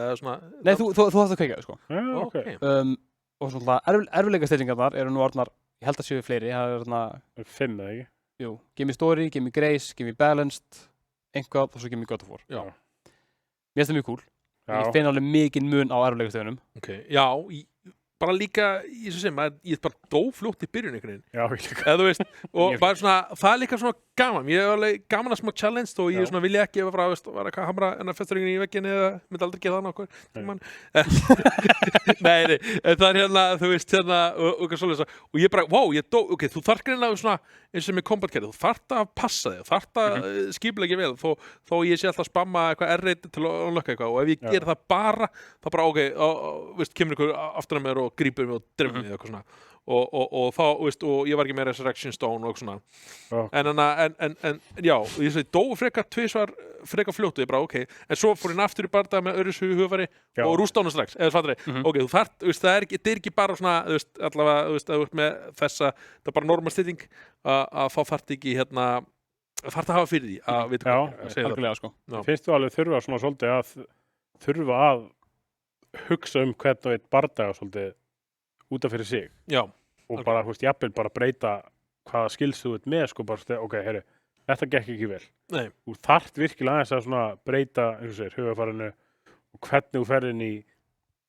A: Nei, þú þarft að kveika það, sko.
B: Já, ok.
A: Og svona erfiðleika stillingarnar eru nú orðnar, ég held að séu fleiri, það er svona
B: 5 eða ekki?
A: Jú, Give me story, give me grace, give me balanced, einhvað og svo give me God of War.
C: Já.
A: Mér finnst það mjög cool.
B: Já.
A: Ég finn alveg mikinn mun á erfiðleika stöðunum.
C: Ok, já, bara líka, ég er bara dófljótt í byrjun einhvern veginn.
B: Já, ég líka.
C: Eða þú veist, og bara svona, það er líka svona gaman. Ég hef alveg gaman að smá challenge og ég svona vilja ekki vera að hamra festurinn í vegginn eða myndi aldrei gera það nokkuð. Nei, það er þú veist, og svoleiðis. Og ég bara, wow, ok, þú þarf greinlega svona, eins og með combat carry, þú þarft að passa þig, þú þarft að skipuleggja vel, þó ég sé alltaf að spamma eitthvað R1 til að unlocka eitthvað og ef ég ger það bara, þá bara, ok, veist, kemur ykkur aftur að mér og grípur mig og drefur mig eitthvað svona. Og þá, veist, og ég var ekki með Resurrection Stone og svona. En já, ég segi, dó freka tvisvar freka fljótu, ég bara, ok, en svo fór ég aftur í bardaga með örysu hugafæri og rústa honum strax, eða fattar ég, ok, þú þarft, veist, það er ekki bara svona, þú veist, allavega, þú veist, að þú ert með þessa, það er bara normal stilling að fá þarft ekki, þarft að hafa fyrir því að vita
A: hvað, algjörlega, sko.
B: Finnst þú alveg þurfa svona svolítið að hugsa hvernig eitt bardaga svolítið út af fyrir sig.
C: Já.
B: Og bara, þú veist, jafnvel bara breyta hvaða skills þú ert með, sko, bara, ok, herri, þetta gekk ekki vel.
C: Nei.
B: Þú þarft virkilega aðeins að svona breyta, eins og segir, hugafarinu og hvernig þú ferð inn í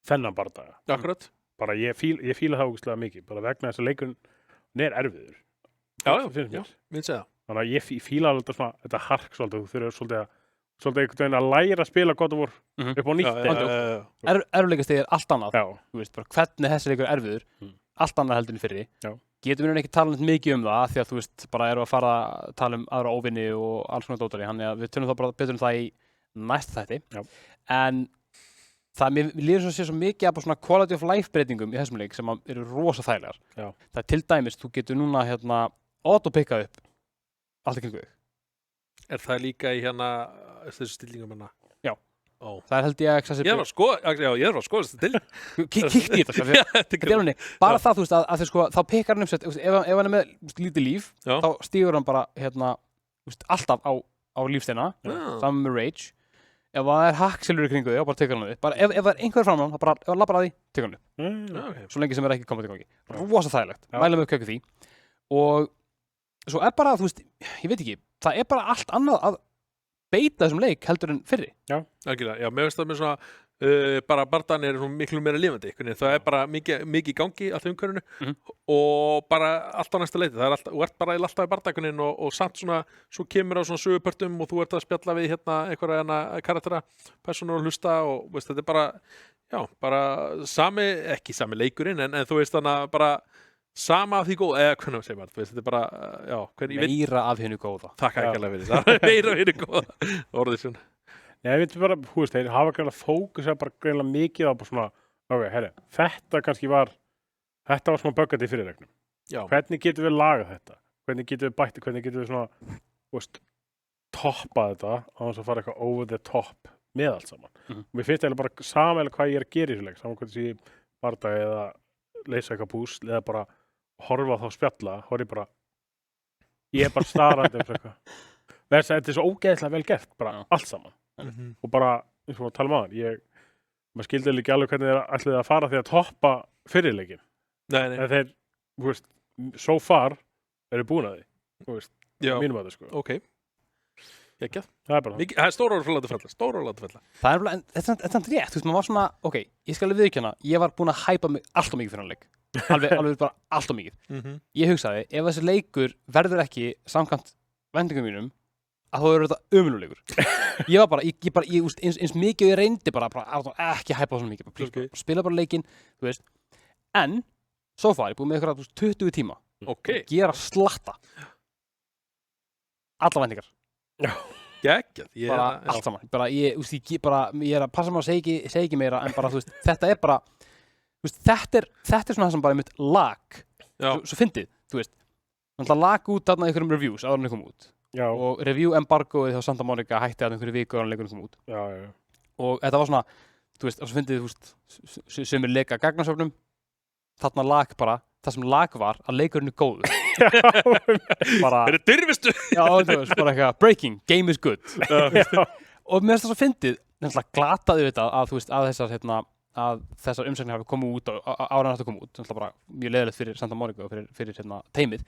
B: þennan bardaga.
C: Akkurat.
B: Bara ég fíla það ógeðslega mikið, bara vegna þess að leikurinn er erfiður.
C: Já, minn segja.
B: Þannig að ég fíla alltaf svona, þetta hark svolítið, þú þurfir svolítið einhvern veginn að læra að spila God of War upp á nýtt.
A: Erfiðleikastigi er allt annað.
B: Já.
A: Þú veist, bara hvernig þessi leikur er erfiður, allt annað heldur en fyrri.
B: Já.
A: Getum við ekki tala mikið það því að þú veist, bara erum að fara að tala aðra óvinni og alls konar dótari, þannig að við tölum það bara betur það í næsta þætti.
B: Já.
A: En mér líður svo mikið af svona quality of life breytingum í þessum leik sem eru rosa þægilegar.
B: Já.
A: Það er til dæmis, þú getur núna auto-pickað upp allt í kringu þig.
C: Er það líka í þessu stillingum hérna?
A: Já. Það held ég excessive
C: Ég var að skoða þetta til.
A: Kíkti í þetta, sko. Þetta er alveg bara það, þú veist, að þau sko, þá pikkar hann ef hann með lítið líf, þá stígur hann bara, alltaf á lífsteina, saman með Rage. Ef það hacksilur í kringu þig, bara tekur hann upp. Bara ef það einhver fram hann, ef hann labbar að því, tekur hann upp. Svo lengi sem ekki komið til gangi. Rosa þægilegt. Mælum við köku því. Og svo bara, þú veist, ég veit ekki, það bara allt annað að beita þessum leik heldur en fyrri.
C: Já, mér finnst það með svona bara bardaðan er miklu meira lifandi. Það bara mikið í gangi alltaf umhverfinu og bara allt á næsta leiti. Þú ert bara alltaf í bardaðakunin og samt svona, svo kemur á svona sögupörtum og þú ert að spjalla við einhverja karaktera, personur og hlusta og veist, þetta bara, bara ekki sami leikurinn en þú veist þannig að bara sama af því góð, eða hvernig segir maður, þetta bara,
A: meira af hennu góða.
C: Takk ekki alveg fyrir það, meira af hennu góða, orðið svona.
B: Ég veit bara, þeir hafa greinlega fókusað bara greinlega mikið á bara svona, þetta kannski þetta var svona böggandi í fyrirreiknum. Hvernig getum við lagað þetta? Hvernig getum við bætt, hvernig getum við svona, toppað þetta á þess að fara eitthvað over the top með allt saman. Mér finnst eiginlega bara sama hvað ég er að gera í þessu leik, saman hvernig sé bardaga eða leysa eitthvað púsl eða bara horfa þá spjalla, ég bara starandi eitthvað. Þetta er svo ógeðslega vel gert, bara allt saman. Og bara, eins og að tala um maður skildi ekki alveg hvernig þeir ætluðu að fara því að toppa fyrirleikin.
C: Nei.
B: En þeir, so far eru búin að því, mínum að það, sko.
C: Ok. Geggjað.
B: Það er bara það.
C: Það er stóra orð fyrir að láta fella.
A: Það er þetta rétt, þú veist, maður var svona, ég skal alveg viðurkenna, ég var búin að hæpa mig allt of mikið fyrir hann leik. Alveg bara allt of mikið. Ég hugsaði, ef þessi leikur verður ekki samkvæmt vendingum mínum, að þá verður þetta ömurlegur. Ég var bara, eins mikið ég reyndi bara ekki hæpa svona mikið, spila bara leikinn, þú veist. En, so far, ég búið með eitthvað 20 tíma. Gera slatta. Alla vendingar.
C: Geggjað.
A: Bara allt saman. Ég er að passa maður að segja ekki meira, en bara, þú veist, þetta er bara, þú veist, þetta er svona það sem bara mitt lag. Svo fyndið, þú veist. Það lag út þarna einhverjum reviews áður en þau kom út. Og review embargoið hjá Santa Monica hætti að einhverju viku áður en leikurinn kom út. Og þetta var svona, þú veist, og svo fyndið, þú veist, sumir leika gagnasöfnum, þarna lag bara, það sem lag var að leikurinn er góður. Bara
C: er þetta dyrfistu?
A: Þú veist, bara eitthvað, breaking, game is good. Og mér finnst það svo fyndið, nefnilega glataði þetta að, þú veist, að þessar umsæknir hafi komið út áður en þetta kom út, nefnilega bara mjög leiðilegt fyrir Santa Monica og fyrir teimið.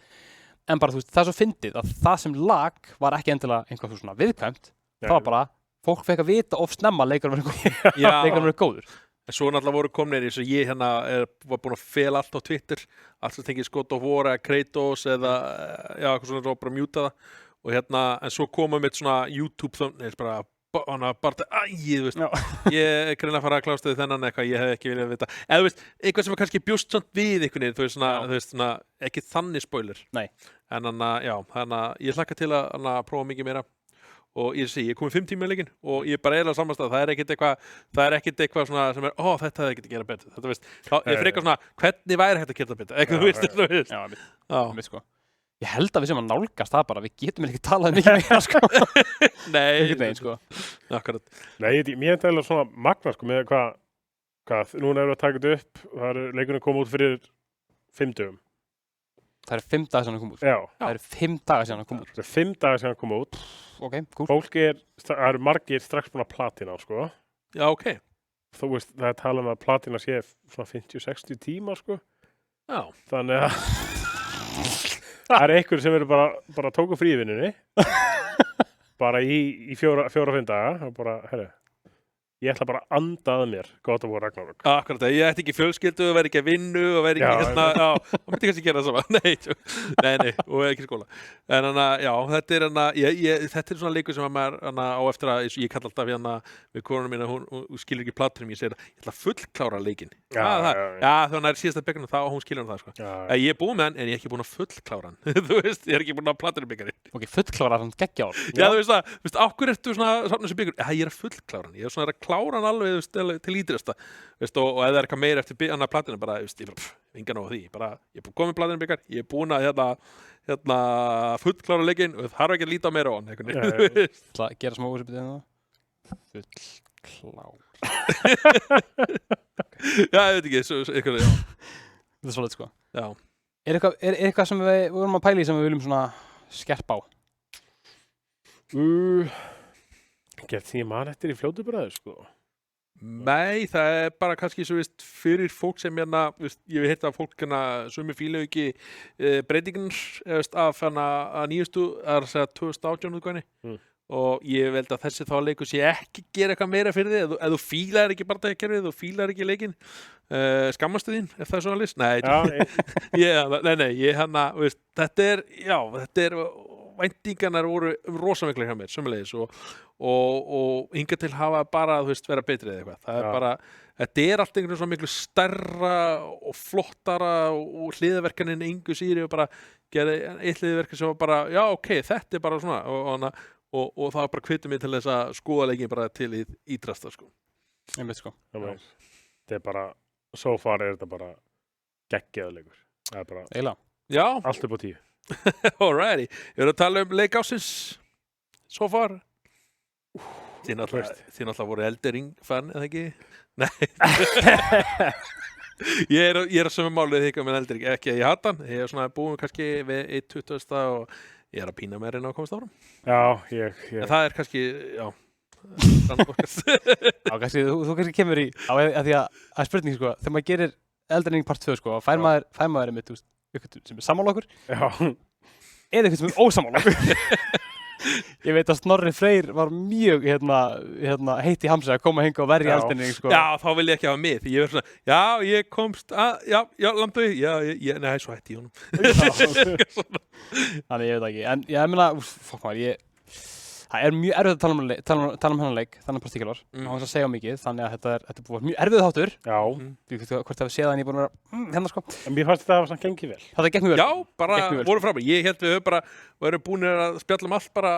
A: En bara, þú veist, það er svo fyndið að það sem lag var ekki endilega einhvað svona viðkvæmt. Það var bara, fólk fekk að vita of snemma að leikurinn verið góður.
C: En svo náttúrulega voru komnir eins og ég var búin að fela allt á Twitter, allt sem tengið God of War eða Kratos eða, eitthvað svona, bara mjúta það. Og en svo komum við svona YouTube thumbnails bara, þú veist, ég er greinlega að fara að klásta því þennan eitthvað, ég hef ekki viljað vita. Eða, þú veist, eitthvað sem kannski bjóst samt við einhvern veginn, þú veist, ekki þannig spoiler.
A: Nei.
C: En ég hlakka til að prófa mikið meira. Og ég komið 5 tíma í leikinn og ég bara eiginlega samanstæð, það er ekkert eitthvað svona sem þetta hefði getið að gera betur. Þetta veist, ég frekar svona, hvernig væri hægt að gera betur? Eitthvað, þú veist.
A: Já, sko. Ég held að við sem að nálgast það bara, við getum ekki talað mikið meira, sko.
C: Nei,
A: sko.
C: Akkurat.
B: Nei, mér er þetta svona magna, sko, með hvað, núna erum við að taka þetta upp, leikurinn kom út fyrir 5 dögum.
A: Það 5 dagar síðan að koma út.
B: Já.
A: Það 5 dagar síðan að koma út.
B: Það 5 dagar síðan að koma út.
A: Ok, cool.
B: Fólk eru margir strax búin að platina, sko.
C: Já, ok.
B: Þú veist, það tala um að platina sé svona 50-60 tíma, sko.
C: Já.
B: Þannig að það einhverjir sem eru bara tóku frí í vinnunni. Bara í 4-5 daga og bara, ég ætla bara að anda að mér God of War Ragnarök.
C: Akkurat, ég ætti ekki fjölskyldu og væri ekki að vinnu og væri ekki og myndi kannski gera það sama. Nei, og ekki skóla. En þetta er svona leikur sem maður á eftir að, ég kalla alltaf við konuna mína, hún skilur ekki platinum, ég segir ég ætla að fullklára leikinn. Þegar hún er síðasta byggarinn þá, hún skilur það, sko. Ég er búinn með hann, en ég er ekki búinn að fullklára hann. Þú veist, ég er ekki búinn að platinum byggarinn.
A: Ok, fullklára hann geggjár.
C: Já, þú veist, á hverju ertu svona safnað sem byggur? Ég er að fullklára hann. Ég er svona að klára hann alveg til ítresta, veist, og ef það er eitthvað meira eftir annað platinu, bara, veist, ég engan á því, bara, ég er búinn komið platinu byggar, ég er búinn að fullklára leikinn og það þarf ekki að líta meira á hann.
A: Það gera smá úrsipið en það. Klár.
C: Já, ég veit ekki, eitthvað, já.
A: Þetta svolítið, sko.
C: Já.
A: Er eitthvað sem við vorum að pæla í sem við viljum svona skerpa á?
B: Gett því man eftir í fljótu bræðu, sko.
C: Nei, það bara kannski svo veist fyrir fólk sem veist, ég hef hitt að fólk sumi fílu ekki breytingar af að nýjustu að segja 2018 útgáfinni og ég veld að þessi þá leikur sé ekki gera eitthvað meira fyrir þig ef þú fílar ekki bardakerfið, þú fílar ekki leikinn skammastu þín ef það er svona list? Nei, nei, ég veist, þetta er væntingarnar voru rosamiklar hjá mér sömulegis og hingað til hafa bara þú veist vera betri eða eitthvað það er bara, þetta er allt einhvern veginn svo miklu stærra og flottara og hliðaverkanin engu síri og bara gera eitt hliðaverkan sem var bara já ok, þetta er bara svona og það bara hvetur mig til þess að skoða leikin bara til ídrasta sko.
A: Einmitt sko.
B: Þetta er bara so far er þetta bara geggjaðleikur. Það er bara
A: eiginlega.
C: Já.
B: Allt upp á 10.
C: Alrighty, ég er að tala leik ásins so far. Þið náttúrulega voru Elden Ring fan, eða ekki? Nei. Ég er að sömu málið þig með Elden Ring, ekki að ég hata hann. Ég er svona búin kannski við 1.20 og ég er að pína með reyna að komast áfram.
B: Já,
C: En það er kannski, já.
A: Kannski, þú kannski kemur í, að því að spurning sko, þegar maður gerir Elden Ring part 2 sko, fær maður einmitt, eitthvað sem er sammála okkur
B: eða
A: eitthvað sem er ósammála okkur. Ég veit að Snorri Freyr var mjög heitt í hamsi að koma hinga og verja Elden Ring sko.
C: Já, þá vil ég ekki hafa mig því ég verður svona, já, ég komst já, landu, nei, svo hætti ég honum.
A: Þannig ég veit ekki, en ég meina, fokk maður, það er mjög erfitt að tala um hennar leik, þannig partíkular, á þess að segja mikið, þannig að þetta er búið mjög erfið þáttur.
B: Já.
A: Við veitum hvort það við séð að ég búin að vera hérna sko.
B: En mér fannst þetta að gengið vel.
A: Þetta gekk mjög vel.
C: Já, bara voru frábær. Ég held við varum búin að spjalla um allt bara,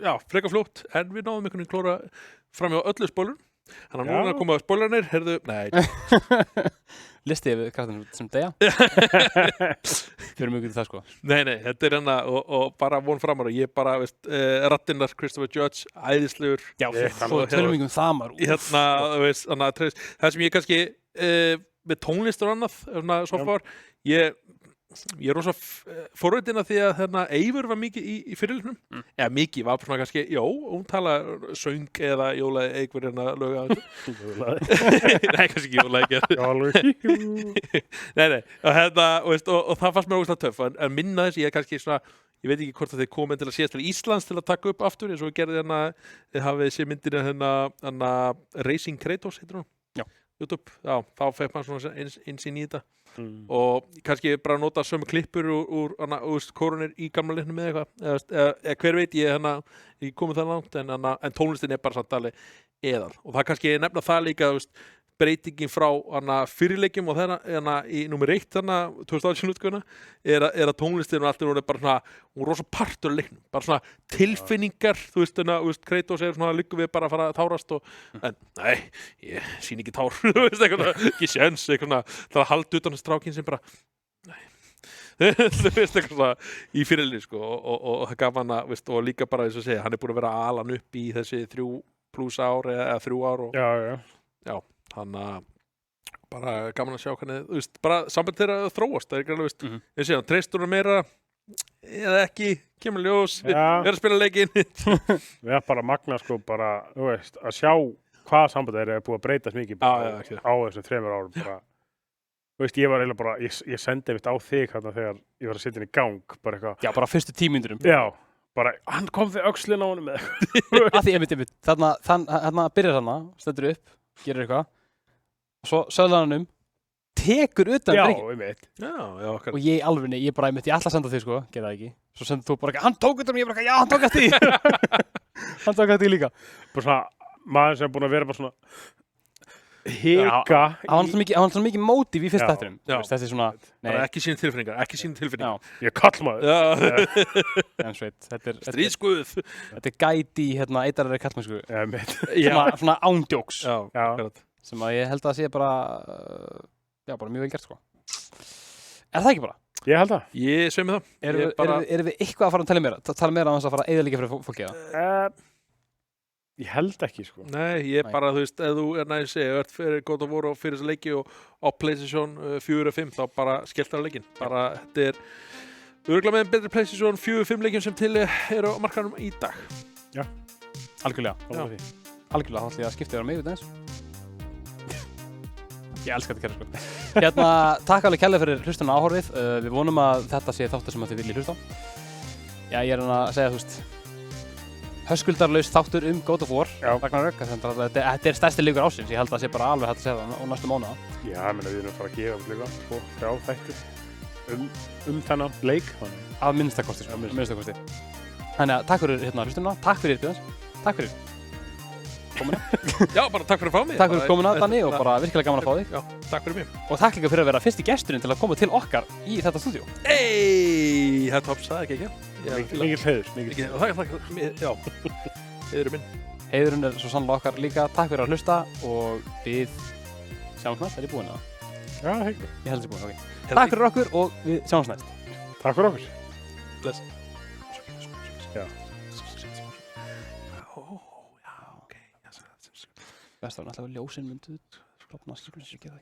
C: já, frekar fljótt, en við náðum einhvern veginn klóra fram hjá öllu spoilur. Þannig að núna koma spoilarnir, heyrðu, nei.
A: Listið við kraftunum sem deyja. Fyrir mjög það sko.
C: Nei, þetta er og bara von framar og ég bara, veist, rattinnar Christopher Judge, æðislegur.
A: Já, svo tölum við það maður.
C: Veist, það sem ég kannski, með tónlistur og annað, svo far, ég er rosa forveitin að því að Eivör var mikið í fyrirleiknum. Eða mikið, var svona kannski, já, hún tala söng eða jólaði einhver lög að þessu. Nei, kannski ekki jólaði ekki. Nei, og það fannst mér ógeðslega töff. En minna þess, ég er kannski svona, ég veit ekki hvort að þið komið til að síðast til Íslands til að taka upp aftur, eins og við gerðum þið hafið séð myndina Racing Kratos, heitir hún?
A: Já.
C: YouTube, já, þá fekk maður svona einsýn í þetta. Og kannski bara nota sömu klippur úr korunir í gamla leiknum eða eitthvað hver veit ég komið það langt en tónlistin er bara samt alveg eðal og það kannski nefna það líka breytingin frá fyrirleikjum og í númer 1 2018 útgáfuna er að tónlistin og allt er bara svona hún er rosa partur af leiknum bara svona tilfinningar þú veist Kratos er svona líka við bara að fara að tárast en nei, ég sín ekki tár þú veist eitthvað, ekki séns eitthvað það að halda utan strákinn sem bara nei þú veist eitthvað svona í fyrirleik sko og það gaf hann og líka bara þess að segja hann er búin að vera alan upp í þessi 3+ ár eða 3 ár og já þannig að bara gaman að sjá hvernig, þú veist, bara samband þeirra þróast, það er ekki alveg, veist, ég sé hann, treystur hann meira, eða ekki, kemur ljós, vera að spila leikinn.
B: Við erum bara magna, sko, bara, þú veist, að sjá hvað samband þeirra er búið að breytast mikið á þessum 3 árum, bara, þú veist, ég var eiginlega bara, ég sendi einmitt á þig hérna þegar ég var að setja inn í gang, bara eitthvað.
A: Já, bara fyrstu 10 mínúturum.
B: Já, bara, hann kom þig öxlinn á honum með eitthvað.
A: Að því, einmitt, þarna byrjar hana, stendur upp, gerir eitthvað. Svo sögðan hann tekur utan
B: einmitt.
C: Já,
A: og ég alveg, ég bara einmitt, ég ætla að senda þig sko, gera það ekki. Svo sendur þú bara, hann tók utan og ég bara, já, hann tók eftir því. Hann tók eftir því líka.
B: Bara svona, maður sem er búin að vera bara svona hika.
A: Hann var svona mikið mótív í fyrsta þættinum. Þessi svona,
C: bara ekki sín tilfinningar.
B: Ég kall maður.
A: En sveit, þetta er
C: stríðsguð.
A: Þetta er gæti í eitarari kallmennsku. Svona ándjóks.
C: Já.
A: Sem að ég held að sé bara mjög vel gert sko. Er það ekki bara?
B: Ég held það.
C: Ég segi mig það.
A: Erum við eitthvað að fara að tala meira á þess að fara að eyðileggja fyrir fólki eða?
B: Ég held ekki, sko.
C: Nei, ég bara, þú veist, ef þú ert fyrir God of War og fyrir þessa leiki og á PlayStation 4 og 5, þá bara skelltar á leikinn. Bara, þetta örugglega með betri PlayStation 4 og 5 leikjum sem til eru á markaðnum í dag.
B: Já.
A: Algjörlega.
B: Algjörlega.
A: Algjörlega, þá ætlum ég að skipta þér á mig út eins. Ég elska þetta kerfi, sko. Hérna, takk alveg kærlega fyrir hlustun og áhorfið. Við vonum að þetta sé þáttur sem þið viljið hlusta á. Já, ég að segja, þú veist, höskuldarlaus þáttur God of War, Ragnarök. Þetta stærsti leikur ársins, ég held að það sé bara alveg hægt að segja það á næstu mánuða.
B: Já, ég meina við erum að fara að gefa líka, sko, 3 þættir þennan leik.
A: Að minnstakosti, sko, minnstakosti. Þannig að takk fyrir hlustununa, takk fyrir Björns, takk fyrir komuna.
C: Já, bara takk fyrir að fá mig.
A: Takk fyrir komuna, Danni, og bara virkilega gaman að fá þig.
C: Já, takk fyrir mig.
A: Og takk líka fyrir að vera fyrsti gesturinn til að koma til okkar í þetta stúdíó.
C: Það tops, það ekki.
B: Mikil heiður.
C: Takk, já, heiðurinn minn.
A: Heiðurinn svo sannlega okkar líka. Takk fyrir að hlusta og við sjáumst næst. Er ég búinn að?
B: Já, heigur.
A: Ég held að ég búinn, ok. Takk fyrir okkur og við sjáumst næst.
B: Takk fyrir okkur.
C: Bless.
B: Já.
A: Best var náttúrulega ljósin myndu klopna skiplega sig ekki það.